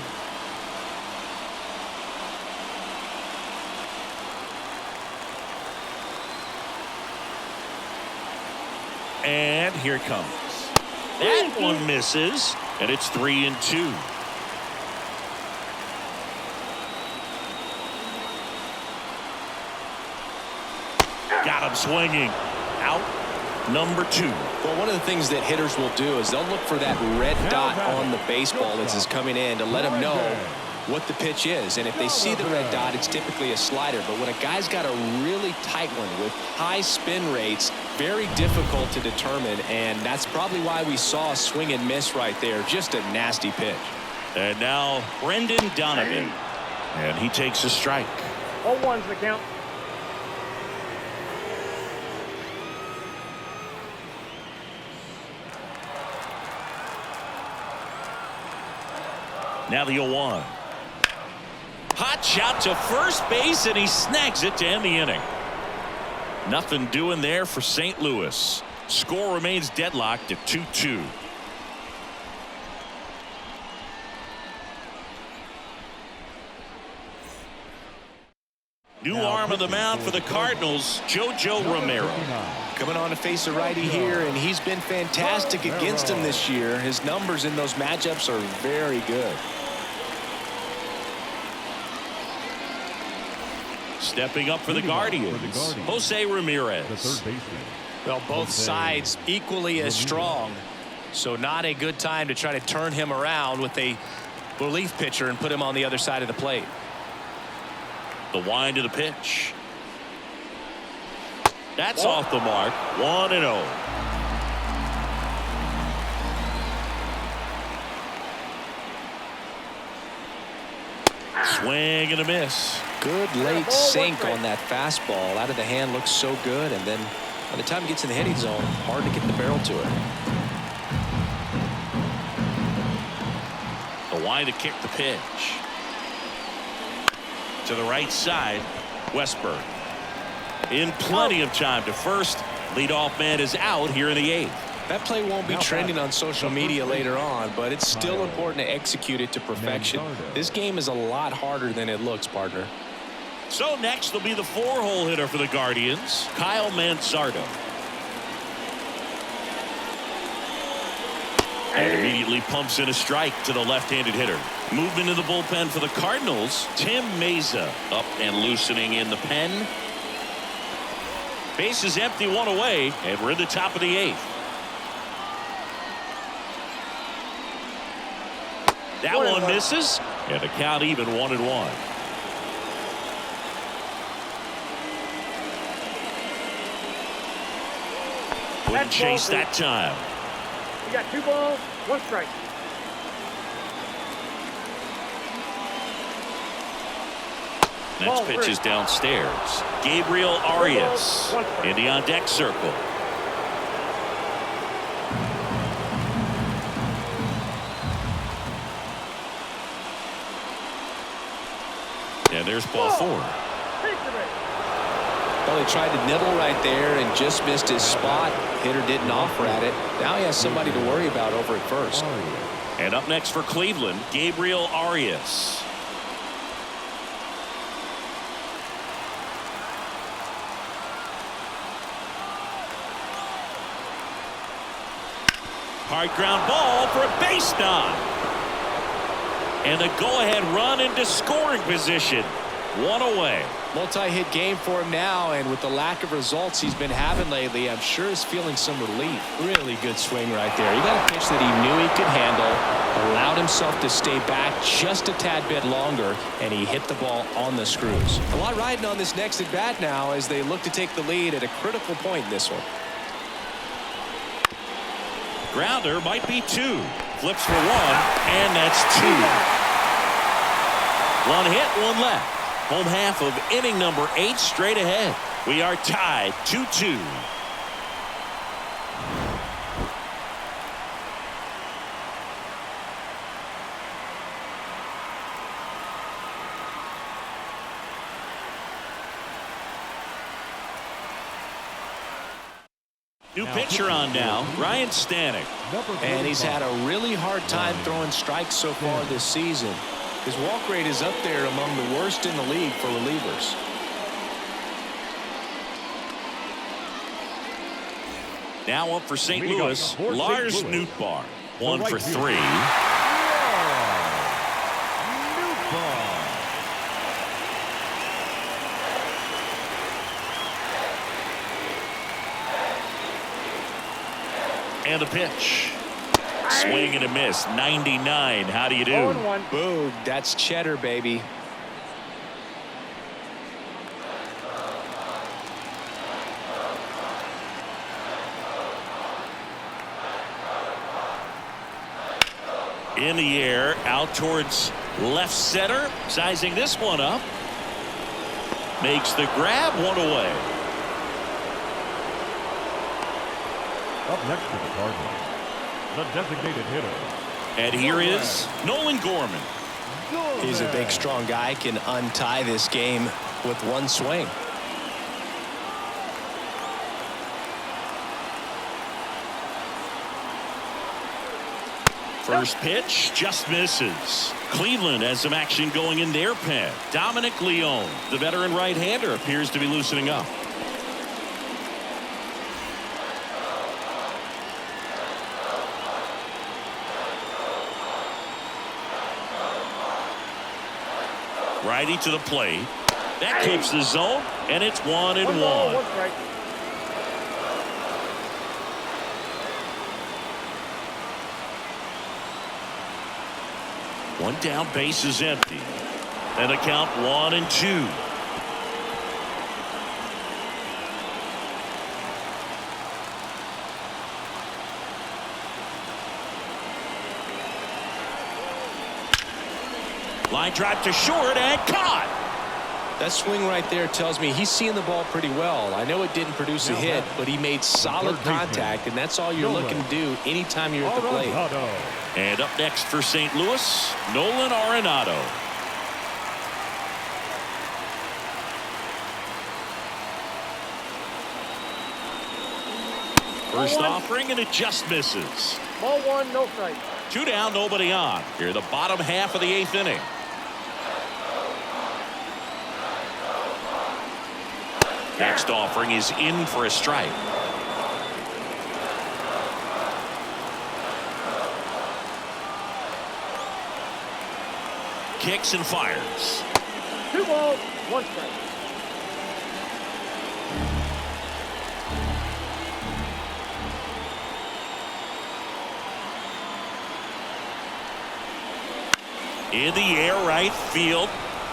And here it comes. That one misses, and it's 3-2. Got him swinging. Out. Number 2. Well, one of the things that hitters will do is they'll look for that red dot on the baseball as it's coming in to let them know what the pitch is. And if they see the red dot, it's typically a slider. But when a guy's got a really tight one with high spin rates, very difficult to determine. And that's probably why we saw a swing and miss right there. Just a nasty pitch. And now Brendan Donovan. And he takes a strike. 0-1's the count. Now the 0-1. Hot shot to first base, and he snags it to end the inning. Nothing doing there for St. Louis. Score remains deadlocked at 2-2. New arm of the mound for the Cardinals, JoJo Romero. Coming on to face a righty here, and he's been fantastic against him this year. His numbers in those matchups are very good. Stepping up for the Guardians, Jose Ramirez. Well, both sides equally as strong, so not a good time to try to turn him around with a relief pitcher and put him on the other side of the plate. The wind of the pitch. That's off the mark. 1-0. Swing and a miss. Good late sink on that fastball. Out of the hand, looks so good, and then by the time it gets in the hitting zone, hard to get the barrel to it. The wind to kick the pitch. To the right side, Westberg. In plenty of time to first. Leadoff man is out here in the 8th. That play won't be trending on social media later on, but it's still important to execute it to perfection. This game is a lot harder than it looks, partner. So next will be the 4-hole hitter for the Guardians, Kyle Mansardo. And immediately pumps in a strike to the left-handed hitter. Movement in the bullpen for the Cardinals, Tim Meza up and loosening in the pen. Base is empty, 1 away, and we're in the top of the 8th. That one misses, and the count even 1-1. Wouldn't chase that time. You got 2 balls, 1 strike. Next pitch is downstairs. Gabriel Arias in the on-deck circle. And there's ball 4. Well, he tried to nibble right there and just missed his spot. Hitter didn't offer at it. Now he has somebody to worry about over at first. And up next for Cleveland, Gabriel Arias. Hard ground ball for a base knock. And the go-ahead run into scoring position. 1 away. Multi-hit game for him now, and with the lack of results he's been having lately, I'm sure he's feeling some relief. Really good swing right there. He got a pitch that he knew he could handle, allowed himself to stay back just a tad bit longer, and he hit the ball on the screws. A lot riding on this next at bat now as they look to take the lead at a critical point in this one. Grounder might be 2. Flips for 1, and that's 2. 1 hit, 1 left. Home half of inning number 8 straight ahead. We are tied 2-2. New pitcher on now, Ryan Stanek. And he's had a really hard time throwing strikes so far this season. His walk rate is up there among the worst in the league for relievers. Now up for St. Louis, Lars Nootbaar. 1 for 3. And the pitch. Swing and a miss. 99. How do you do? Boog, that's cheddar, baby. In the air, out towards left center. Sizing this one up. Makes the grab, 1 away. Up next to the Cardinals, the designated hitter. And here is Nolan Gorman. He's a big, strong guy, can untie this game with 1 swing. First pitch just misses. Cleveland has some action going in their pen. Dominic Leone, the veteran right-hander, appears to be loosening up. Righty to the plate. That keeps the zone, and it's 1-1. One strike. One down, base is empty. And the count 1-2. Line drive to short and caught. That swing right there tells me he's seeing the ball pretty well. I know it didn't produce a hit, but he made solid contact, and that's all you're looking to do anytime you're at the plate. And up next for St. Louis, Nolan Arenado. First offering, and it just misses. Ball one, no strike. 2 down, nobody on. Here, the bottom half of the 8th inning. Next offering is in for a strike. Kicks and fires. 2 balls, 1 strike. In the air, right field.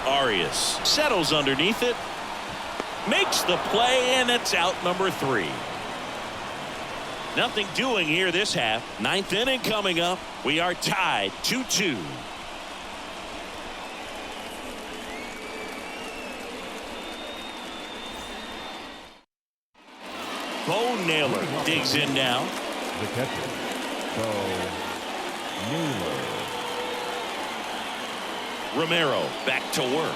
Arias settles underneath it. Makes the play, and it's out number 3. Nothing doing here this half. 9th inning coming up. We are tied 2-2. Bo Naylor digs in now. The catcher, Bo Naylor. Romero back to work.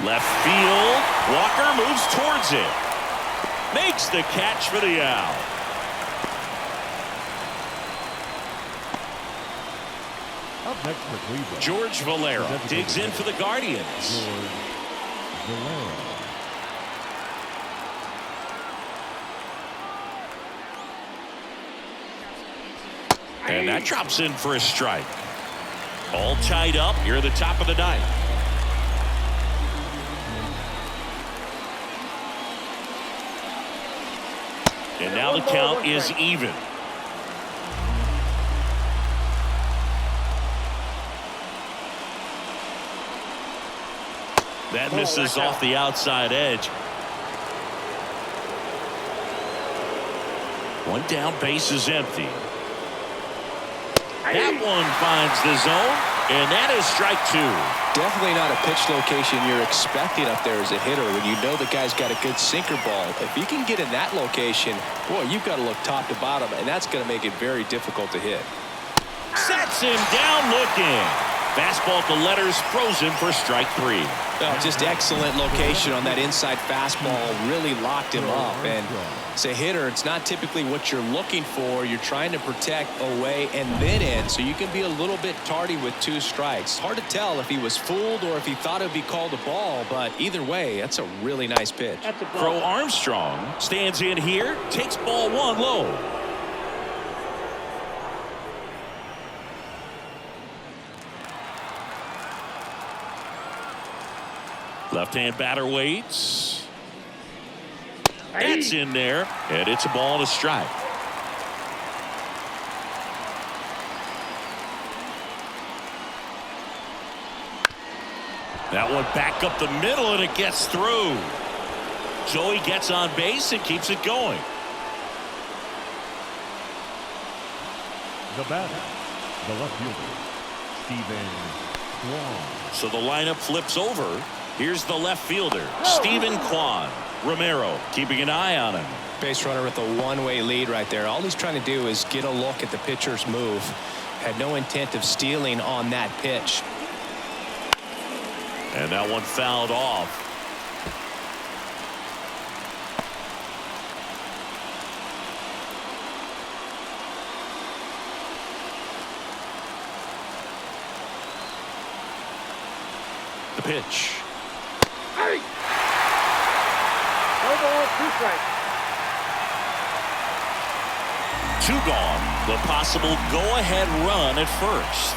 Left field. Walker moves towards it. Makes the catch for the out. Up next for Cleveland, George Valera digs in for the Guardians. George Valera. And that drops in for a strike. All tied up here at the top of the 9th. And now the count is even. That misses off the outside edge. 1 down, base is empty. That one finds the zone, and that is strike 2. Definitely not a pitch location you're expecting up there as a hitter when you know the guy's got a good sinker ball. If you can get in that location, boy, you've got to look top to bottom, and that's going to make it very difficult to hit. Sets him down looking. Fastball to letters, frozen for strike 3. Well, just excellent location on that inside fastball. Really locked him up. And as a hitter, it's not typically what you're looking for. You're trying to protect away and then in, so you can be a little bit tardy with 2 strikes. Hard to tell if he was fooled or if he thought it would be called a ball, but either way, that's a really nice pitch. Crow Armstrong stands in here, takes ball 1 low. Left-hand batter waits. That's in there, and it's a ball and a strike. That one back up the middle, and it gets through. Joey gets on base and keeps it going. The batter, the left fielder, Stephen Kwan. So the lineup flips over. Here's the left fielder, Stephen Kwan. Romero keeping an eye on him. Base runner with a one-way lead right there. All he's trying to do is get a look at the pitcher's move. Had no intent of stealing on that pitch. And that one fouled off. The pitch. Hey! No ball, 2 strikes. 2 gone. The possible go-ahead run at first.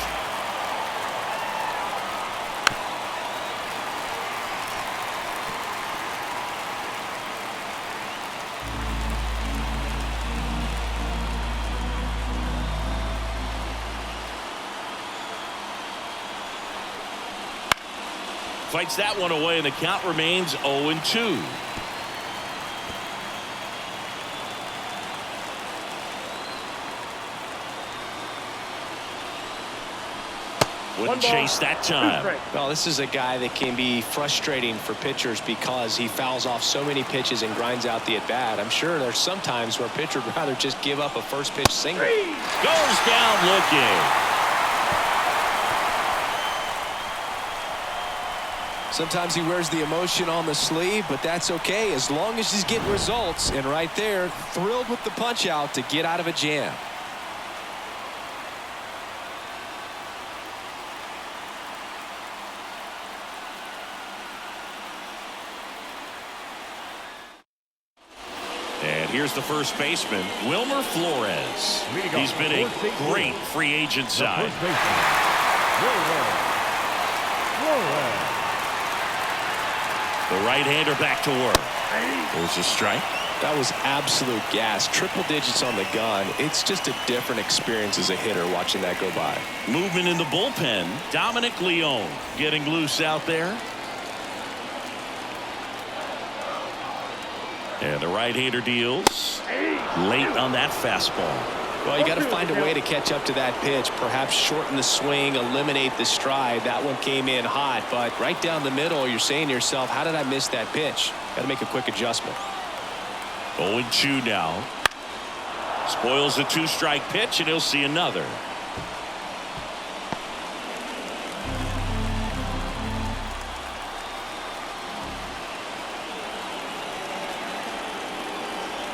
Fights that one away, and the count remains 0-2. Wouldn't chase that time. Well, this is a guy that can be frustrating for pitchers because he fouls off so many pitches and grinds out the at-bat. I'm sure there's some times where a pitcher would rather just give up a first pitch single. Goes down looking. Sometimes he wears the emotion on the sleeve, but that's okay as long as he's getting results. And right there, thrilled with the punch out to get out of a jam. And here's the first baseman, Wilmer Flores. He's been a great free agent sign. The right-hander back to work. There's a strike. That was absolute gas. Triple digits on the gun. It's just a different experience as a hitter watching that go by. Movement in the bullpen. Dominic Leone getting loose out there. And the right-hander deals late on that fastball. Well, you got to find a way to catch up to that pitch. Perhaps shorten the swing, eliminate the stride. That one came in hot, but right down the middle, you're saying to yourself, how did I miss that pitch? Got to make a quick adjustment. 0-2 now. Spoils a 2-strike pitch, and he'll see another.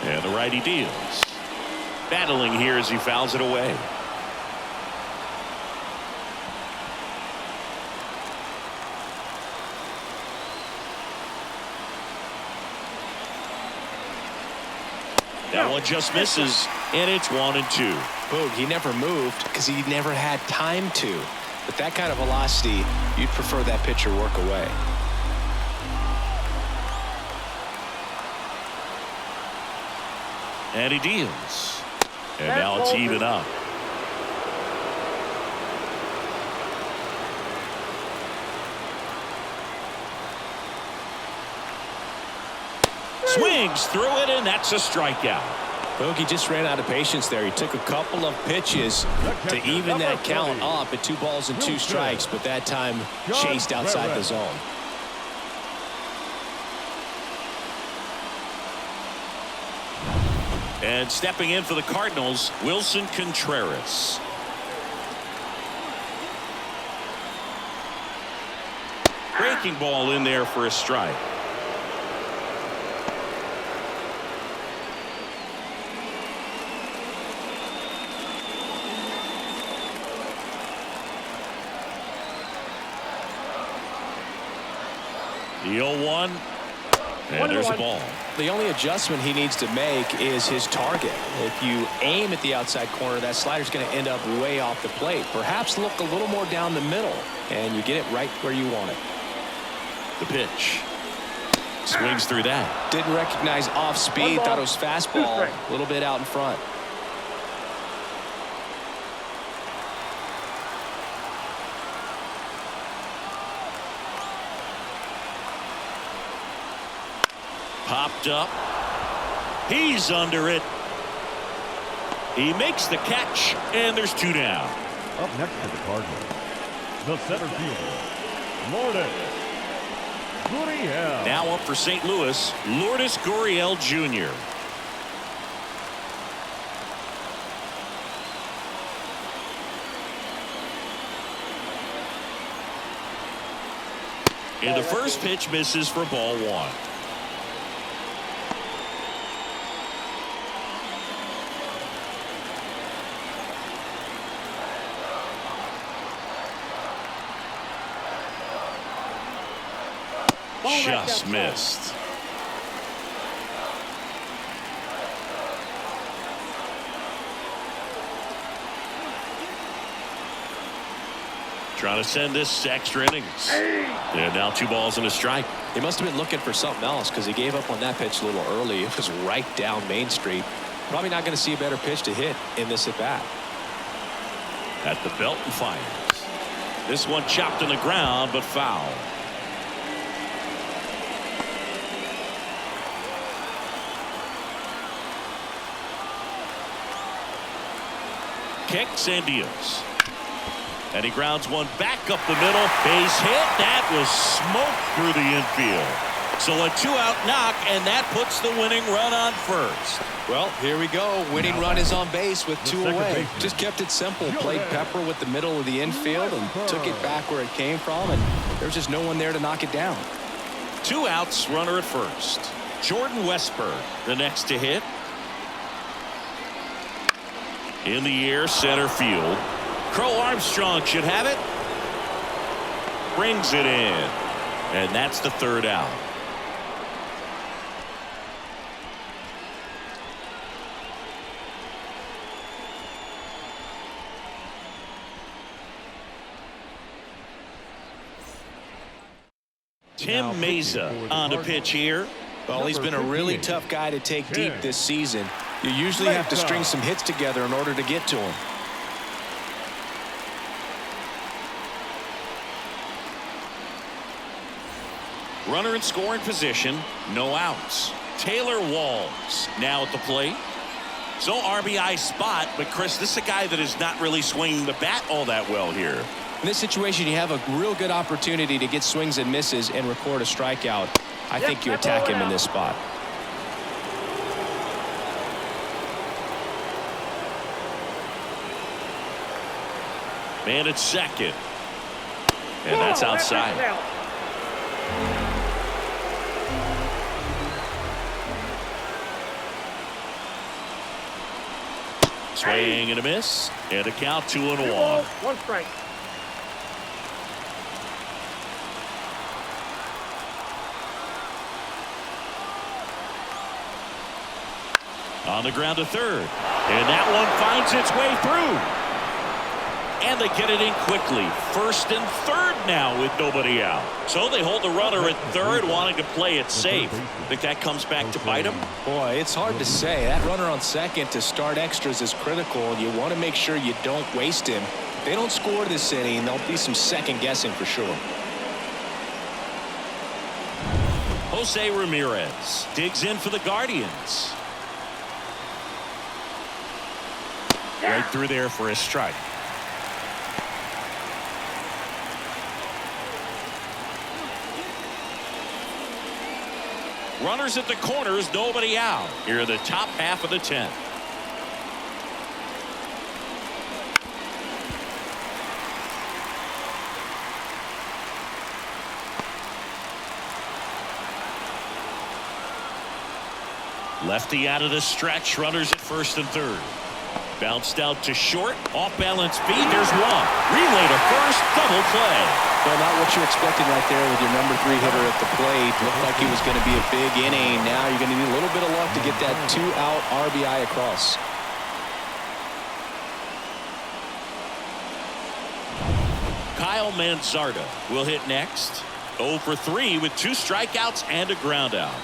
And the righty deals. Battling here as he fouls it away. That one just misses, and it's 1-2. Boog, he never moved because he never had time to. With that kind of velocity, you'd prefer that pitcher work away. And he deals. And now it's even up. Swings through it, and that's a strikeout. Bogey just ran out of patience there. He took a couple of pitches to even that count up at 2 balls and 2 strikes, but that time chased outside the zone. And stepping in for the Cardinals, Wilson Contreras. Breaking ball in there for a strike. The 0-1. And there's a ball. The only adjustment he needs to make is his target. If you aim at the outside corner, that slider's going to end up way off the plate. Perhaps look a little more down the middle, and you get it right where you want it. The pitch. Swings through that. Didn't recognize off speed. Thought it was fastball. A little bit out in front. Popped up. He's under it. He makes the catch, and there's 2 down. Up next to the Cardinals, the center fielder, Lourdes Gurriel. Now up for St. Louis, Lourdes Gurriel Jr. And the first pitch misses for ball 1. Just missed. Trying to send this to extra innings. And now 2 balls and a strike. He must have been looking for something else because he gave up on that pitch a little early. It was right down Main Street. Probably not going to see a better pitch to hit in this at bat. At the belt and fires. This one chopped in the ground, but foul. Kicks and deals. And he grounds one back up the middle. Base hit. That was smoke through the infield. So a 2-out knock, and that puts the winning run on first. Well, here we go. Winning run is on base with 2 away. Just kept it simple. Played pepper with the middle of the infield and took it back where it came from, and there's just no one there to knock it down. 2 outs, runner at first. Jordan Westberg, the next to hit. In the air, center field. Crow Armstrong should have it. Brings it in. And that's the 3rd out. Tim Meza on the pitch here. Well, he's been a really tough guy to take deep this season. You usually have to string some hits together in order to get to him. Runner in scoring position, no outs. Taylor Walls now at the plate. So RBI spot, but Chris, this is a guy that is not really swinging the bat all that well here. In this situation, you have a real good opportunity to get swings and misses and record a strikeout. I think you attack him in this spot. Man at second. And that's outside. Swing and a miss. And a count 2-1. 1 strike. On the ground to third. And that one finds its way through. And they get it in quickly. First and third now with nobody out. So they hold the runner at third, wanting to play it safe. Think that comes back to bite them? Boy, it's hard to say. That runner on second to start extras is critical, and you want to make sure you don't waste him. If they don't score this inning, there'll be some second guessing for sure. Jose Ramirez digs in for the Guardians. Right through there for a strike. Runners at the corners, nobody out. Here are the top half of the 10th. Lefty out of the stretch. Runners at first and third. Bounced out to short. Off balance feed. There's one. Relay to first. Double play. Well, not what you expected right there with your number 3 hitter at the plate. Looked like it was going to be a big inning. Now you're going to need a little bit of luck to get that 2-out RBI across. Kyle Manzardo will hit next. 0 for 3 with 2 strikeouts and a ground out.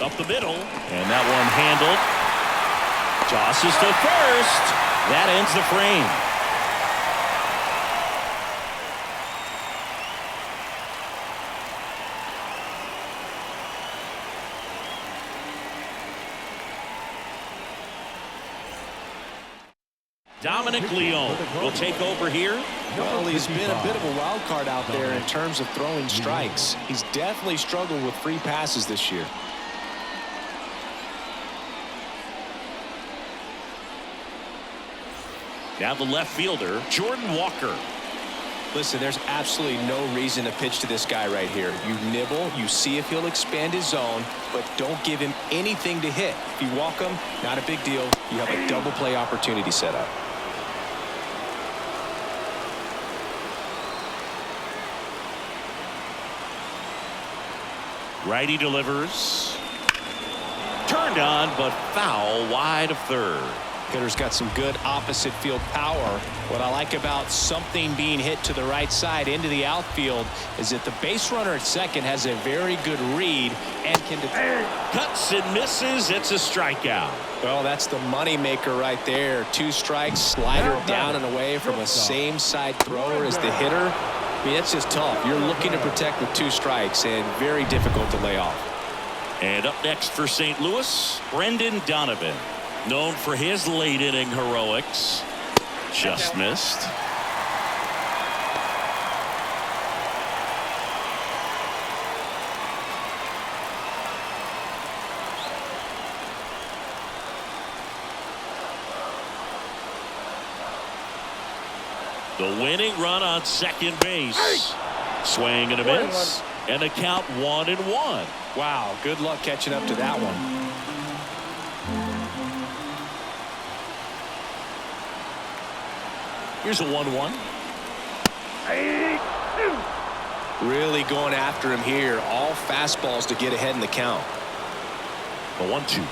Up the middle. And that one handled. Tosses to first. That ends the frame. Dominic Leone will take over here. Well, he's been a bit of a wild card out there in terms of throwing strikes. He's definitely struggled with free passes this year. Now the left fielder, Jordan Walker. Listen, there's absolutely no reason to pitch to this guy right here. You nibble, you see if he'll expand his zone, but don't give him anything to hit. If you walk him, not a big deal. You have a double play opportunity set up. Righty delivers. Turned on, but foul wide of third. Hitter's got some good opposite field power. What I like about something being hit to the right side into the outfield is that the base runner at second has a very good read and can Cuts and misses. It's a strikeout. Well, that's the money maker right there. 2 strikes, slider down and away from a same side thrower as the hitter. I mean, it's just tough. You're looking to protect with 2 strikes and very difficult to lay off. And up next for St. Louis, Brendan Donovan. Known for his late inning heroics. Just missed. The winning run on second base. Swing and a miss. And a count 1-1. Wow, good luck catching up to that one. Here's a 1-1. Really going after him here. All fastballs to get ahead in the count. A 1-2.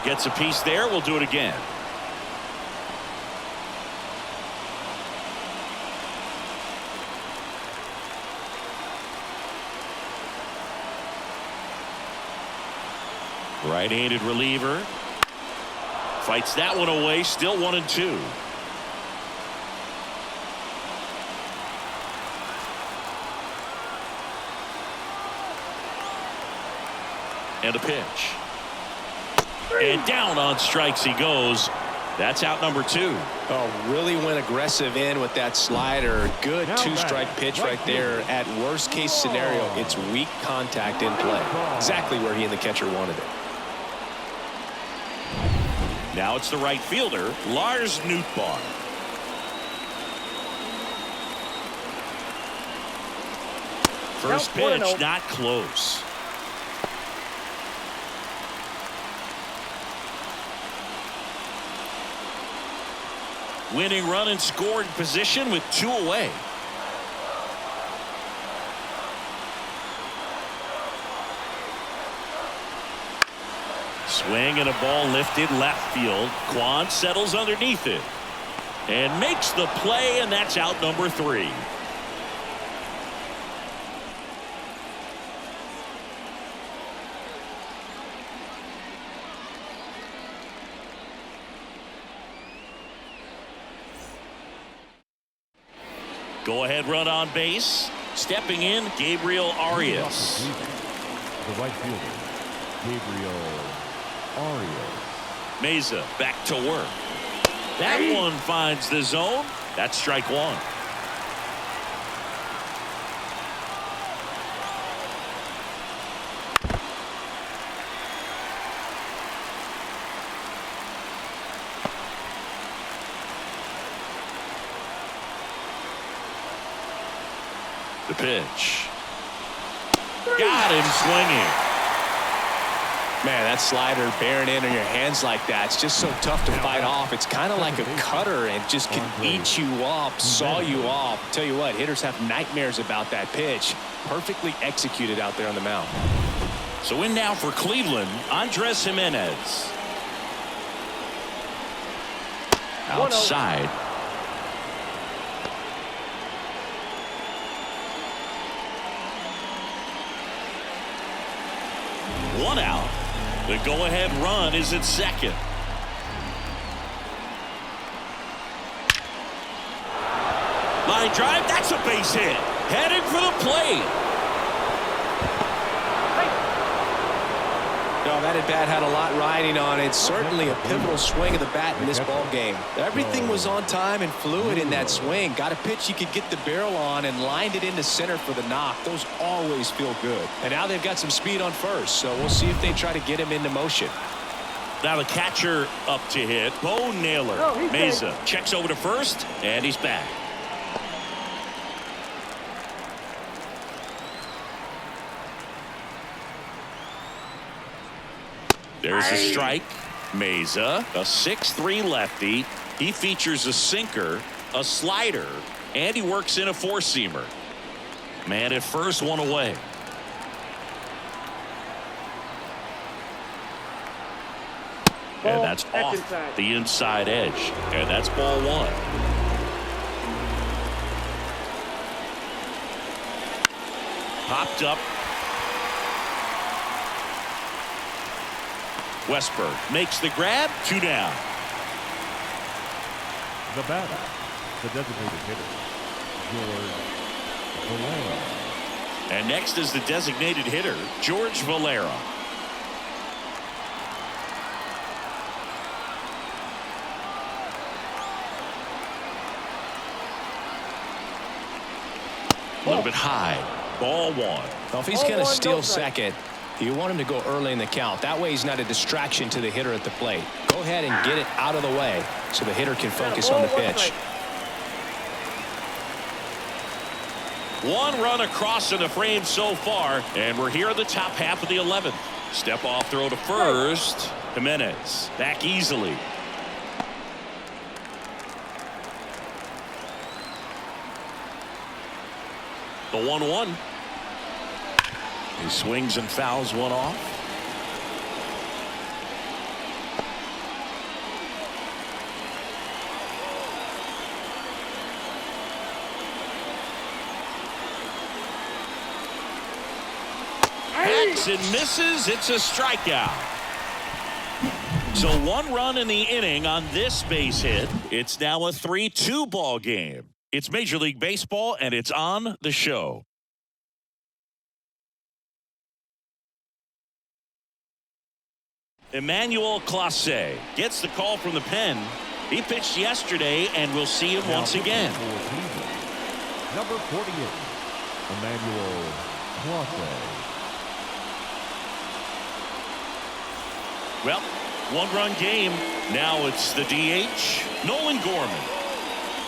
Gets a piece there. We'll do it again. Right-handed reliever. Fights that one away. Still 1-2. And a pitch. And down on strikes he goes. That's out number 2. Oh, really went aggressive in with that slider. Good 2-strike pitch right there. At worst case scenario, it's weak contact in play. Exactly where he and the catcher wanted it. Now it's the right fielder, Lars Nootbaar. First pitch, not close. Winning run in scoring position with 2 away. Swing and a ball lifted left field. Kwan settles underneath it and makes the play, and that's out number 3. Go ahead run on base. Stepping in, Gabriel Arias. The right fielder, Gabriel Arias. Meza back to work. That one finds the zone. That's strike 1. The pitch. Got him swinging. Man, that slider bearing in on your hands like that, it's just so tough to fight off. It's kind of like a cutter and just can eat you up, saw you off. Tell you what, hitters have nightmares about that pitch. Perfectly executed out there on the mound. So in now for Cleveland, Andres Jimenez. Outside. One out. The go-ahead run is at second. Line drive. That's a base hit. Heading for the plate. No, that at bat had a lot riding on it. Certainly a pivotal swing of the bat in this ball game. Everything was on time and fluid in that swing. Got a pitch you could get the barrel on and lined it into center for the knock. Those always feel good. And now they've got some speed on first, so we'll see if they try to get him into motion. Now the catcher up to hit. Bo Naylor. Meza checks over to first, and he's back. There's a strike. Meza, a 6'3" lefty. He features a sinker, a slider, and he works in a four-seamer. Man at first, one away. And that's off inside. the inside edge. And that's ball one. Popped up. Westberg makes the grab. 2 down. The batter, the designated hitter, George Valera. And next is the designated hitter, George Valera. A little bit high. Ball one. Well, if he's going to steal second, you want him to go early in the count. That way he's not a distraction to the hitter at the plate. Go ahead and get it out of the way so the hitter can focus on the pitch. One run across in the frame so far, and we're here in the top half of the 11th. Step off throw to first. Jimenez back easily. The 1-1. He swings and fouls one off. Hacks and misses. It's a strikeout. So 1 run in the inning on this base hit. It's now a 3-2 ball game. It's Major League Baseball, and it's on the show. Emmanuel Clase gets the call from the pen. He pitched yesterday, and we'll see him once again. Number 48, Emmanuel Clase. Well, 1-run game. Now it's the DH, Nolan Gorman.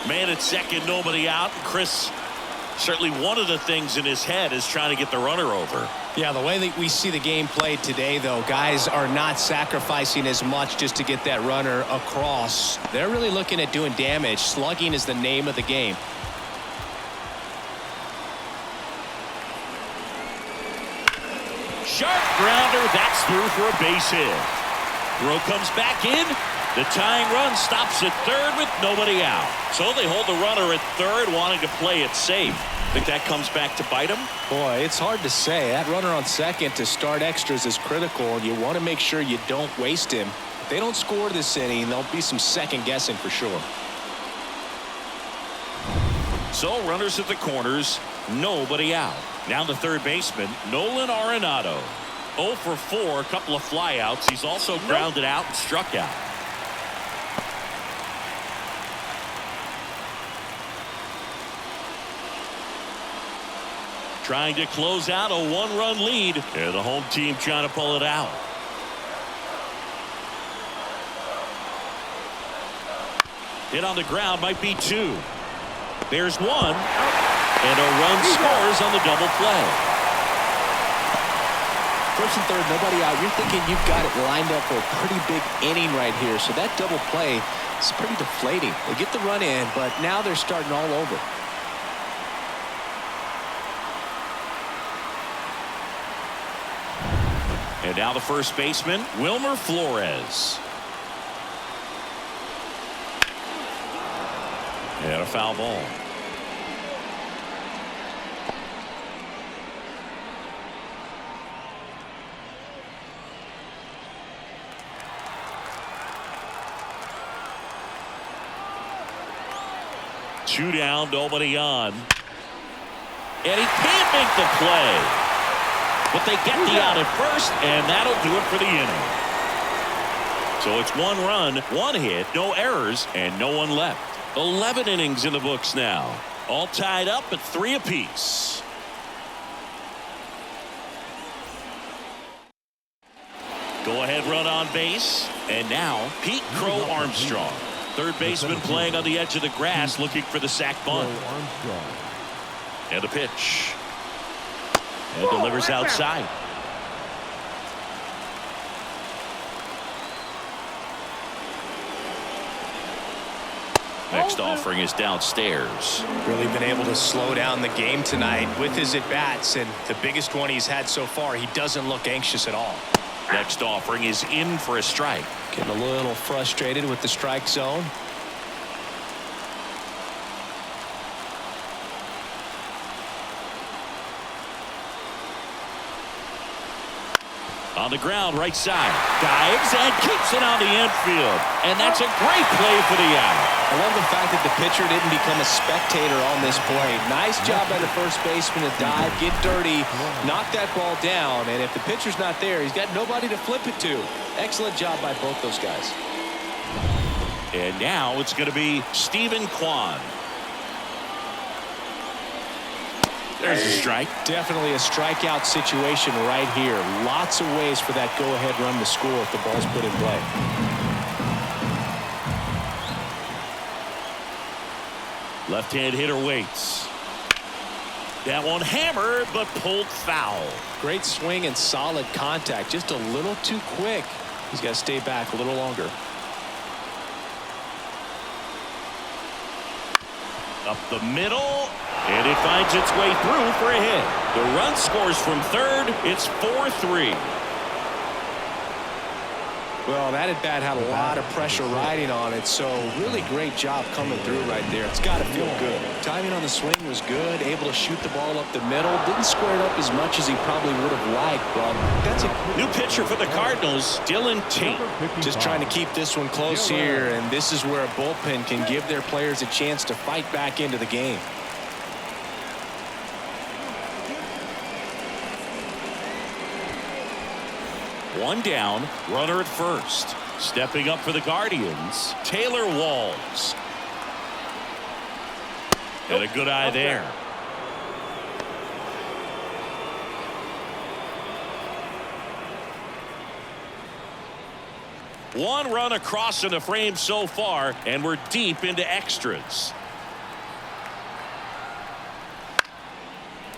Man at second, nobody out. Chris, certainly one of the things in his head is trying to get the runner over. Yeah, the way that we see the game played today, though, guys are not sacrificing as much just to get that runner across. They're really looking at doing damage. Slugging is the name of the game. Sharp grounder. That's through for a base hit. Throw comes back in. The tying run stops at third with nobody out. So they hold the runner at third, wanting to play it safe. Think that comes back to bite him? Boy, it's hard to say. That runner on second to start extras is critical, and you want to make sure you don't waste him. If they don't score this inning, there'll be some second guessing for sure. So runners at the corners, nobody out. Now the third baseman, Nolan Arenado. 0 for 4, a couple of flyouts. He's also grounded out and struck out. Trying to close out a 1-run lead. And the home team trying to pull it out. Hit on the ground, might be 2. There's 1. And a run scores on the double play. First and third, nobody out. You're thinking you've got it lined up for a pretty big inning right here. So that double play is pretty deflating. They get the run in, but now they're starting all over. And now the first baseman, Wilmer Flores. And a foul ball. Two down, nobody on. And he can't make the play. But they get the out at first, and that'll do it for the inning. So it's 1 run, 1 hit, no errors, and no one left. 11 innings in the books now. All tied up at 3 apiece. Go-ahead run on base. And now Pete Crow Armstrong. Third baseman playing on the edge of the grass, looking for the sac bunt. And the pitch. And delivers outside. Next offering is downstairs. Really been able to slow down the game tonight with his at-bats, and the biggest one he's had so far, he doesn't look anxious at all. Next offering is in for a strike. Getting a little frustrated with the strike zone. On the ground, right side. Dives and keeps it on the infield. And that's a great play for the out. I love the fact that the pitcher didn't become a spectator on this play. Nice job by the first baseman to dive, get dirty, knock that ball down. And if the pitcher's not there, he's got nobody to flip it to. Excellent job by both those guys. And now it's going to be Stephen Kwan. There's a strike. Definitely a strikeout situation right here. Lots of ways for that go-ahead run to score if the ball's put in play. Left-hand hitter waits. That one hammered, but pulled foul. Great swing and solid contact. Just a little too quick. He's got to stay back a little longer. Up the middle, and it finds its way through for a hit. The run scores from third. It's 4-3. Well, that at bat had a lot of pressure riding on it, so really great job coming through right there. It's got to feel good. Timing on the swing was good, able to shoot the ball up the middle. Didn't square it up as much as he probably would have liked, but that's a new pitcher for the Cardinals, Dylan Tate. Just trying to keep this one close here, and this is where a bullpen can give their players a chance to fight back into the game. One down, runner at first. Stepping up for the Guardians, Taylor Walls. And a good eye there. One run across in the frame so far, and we're deep into extras.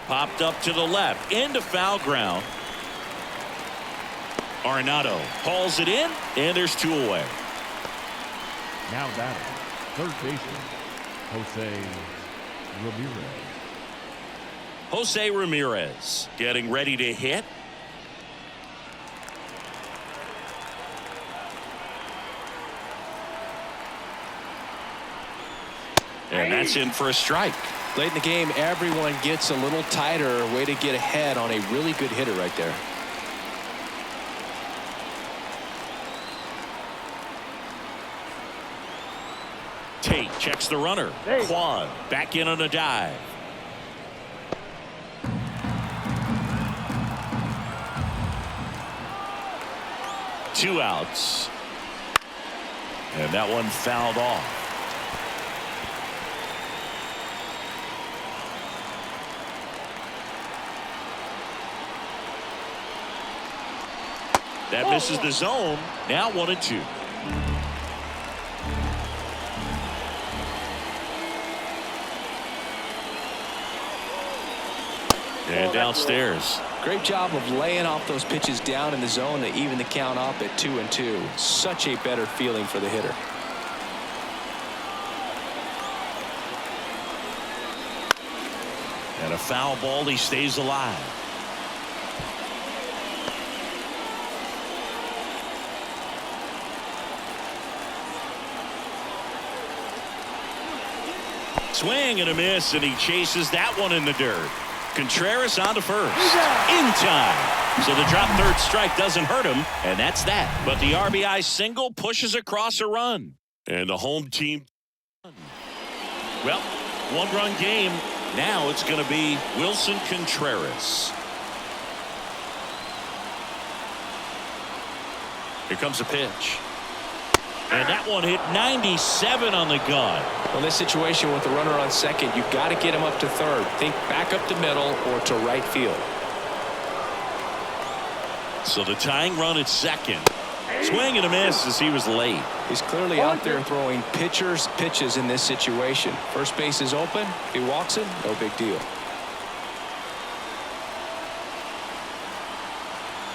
Popped up to the left, into foul ground. Arenado hauls it in, and there's two away. Now batting, third baseman, Jose Ramirez. Jose Ramirez getting ready to hit. And that's in for a strike. Late in the game, everyone gets a little tighter. Way to get ahead on a really good hitter right there. Tate checks the runner. Kwan back in on a dive. Two outs. And that one fouled off. That misses the zone. Now 1-2. And downstairs. Great job of laying off those pitches down in the zone to even the count up at 2-2. Such a better feeling for the hitter. And a foul ball, he stays alive. Swing and a miss, and he chases that one in the dirt. Contreras on to first. In time. So the drop third strike doesn't hurt him, and that's that. But the RBI single pushes across a run. And the home team. Well, one-run game. Now it's going to be Wilson Contreras. Here comes a pitch. And that one hit 97 on the gun. Well, in this situation with the runner on second, you've got to get him up to third. Think back up the middle or to right field. So the tying run at second. Swing and a miss as he was late. He's clearly out there throwing pitchers pitches in this situation. First base is open. If he walks in, no big deal.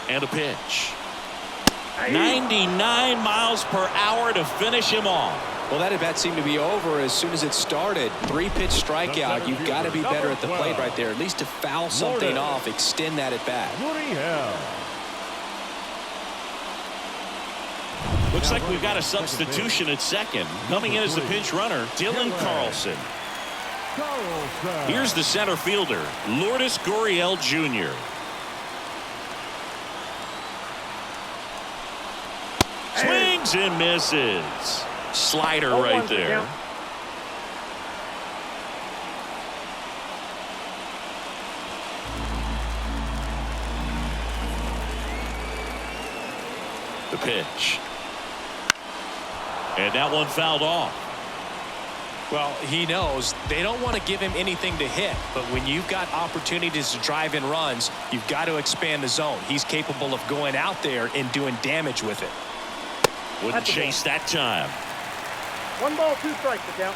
And a pitch. 99 miles per hour to finish him off. Well, that at bat seemed to be over as soon as it started. 3-pitch strikeout. You've got to be better at the plate right there, at least to foul something off, extend that at bat. Looks like we've got a substitution at second. Coming in as the pinch runner, Dylan Carlson. Here's the center fielder, Lourdes Gurriel Jr. Swings and misses. Slider right there. The pitch. And that one fouled off. Well, he knows they don't want to give him anything to hit, but when you've got opportunities to drive in runs, you've got to expand the zone. He's capable of going out there and doing damage with it. Wouldn't chase that time. 1 ball, 2 strikes to count.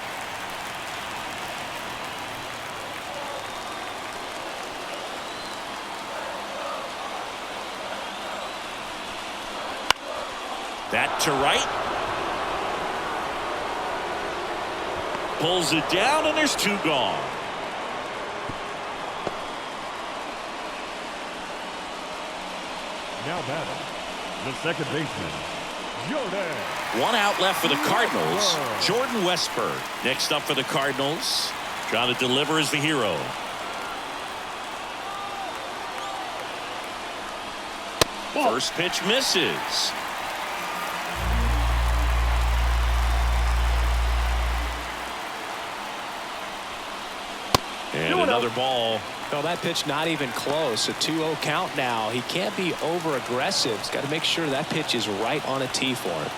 That to right. Pulls it down, and there's 2 gone. Now batting, the second baseman, Jordan. 1 out left for the Cardinals. Jordan Westburg next up for the Cardinals. Trying to deliver as the hero. First pitch misses. And another ball. Well, that pitch not even close. A 2-0 count now. He can't be over aggressive. He's got to make sure that pitch is right on a tee for him.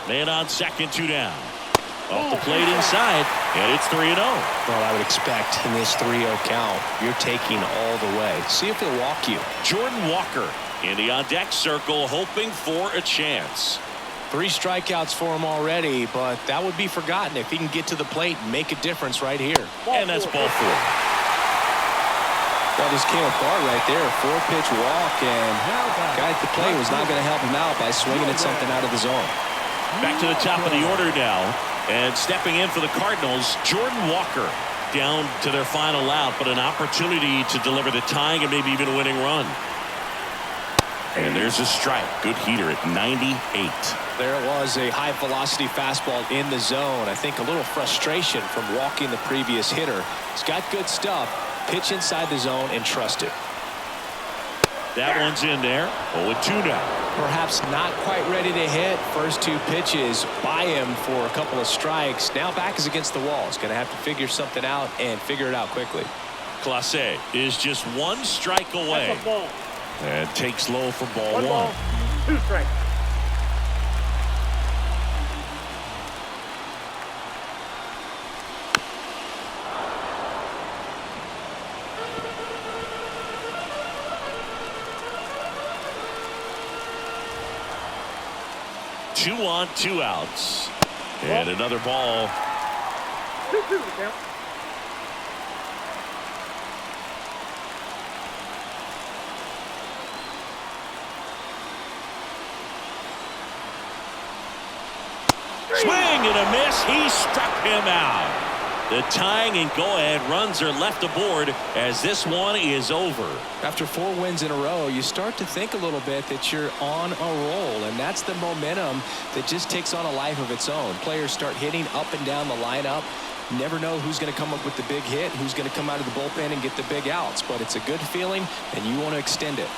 Man on second, 2 down. Off the plate inside, and it's 3-0. Well, I would expect in this 3-0 count, you're taking all the way. See if he'll walk you. Jordan Walker in the on-deck circle, hoping for a chance. 3 strikeouts for him already, but that would be forgotten if he can get to the plate and make a difference right here. And that's ball 4. That just came apart right there. 4-pitch walk, and the guy at the plate was not going to help him out by swinging at something out of the zone. Back to the top of the order now, and stepping in for the Cardinals, Jordan Walker down to their final out, but an opportunity to deliver the tying and maybe even a winning run. And there's a strike. Good heater at 98. There it was, a high-velocity fastball in the zone. I think a little frustration from walking the previous hitter. He's got good stuff. Pitch inside the zone and trust it. That one's in there. 0-2 now. Perhaps not quite ready to hit. First 2 pitches by him for a couple of strikes. Now back is against the wall. He's going to have to figure something out and figure it out quickly. Clase is just 1 strike away. And takes low for ball 1. 1 ball, 2 strikes. Two on, 2 outs. And another ball. 2-2 to count. Swing and a miss. He struck him out. The tying and go-ahead runs are left aboard as this one is over. After 4 wins in a row, you start to think a little bit that you're on a roll, and that's the momentum that just takes on a life of its own. Players start hitting up and down the lineup. You never know who's going to come up with the big hit, who's going to come out of the bullpen and get the big outs, but it's a good feeling, and you want to extend it.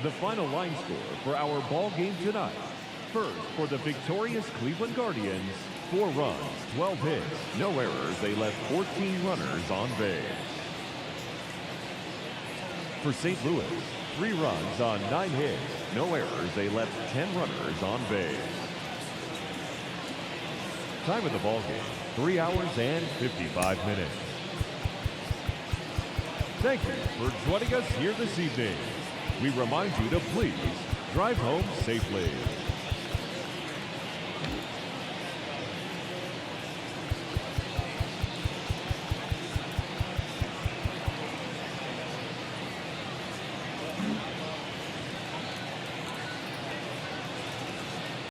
The final line score for our ball game tonight. First, for the victorious Cleveland Guardians, 4 runs, 12 hits, no errors. They left 14 runners on base. For St. Louis, 3 runs on 9 hits, no errors. They left 10 runners on base. Time of the ball game, 3 hours and 55 minutes. Thank you for joining us here this evening. we remind you to please drive home safely.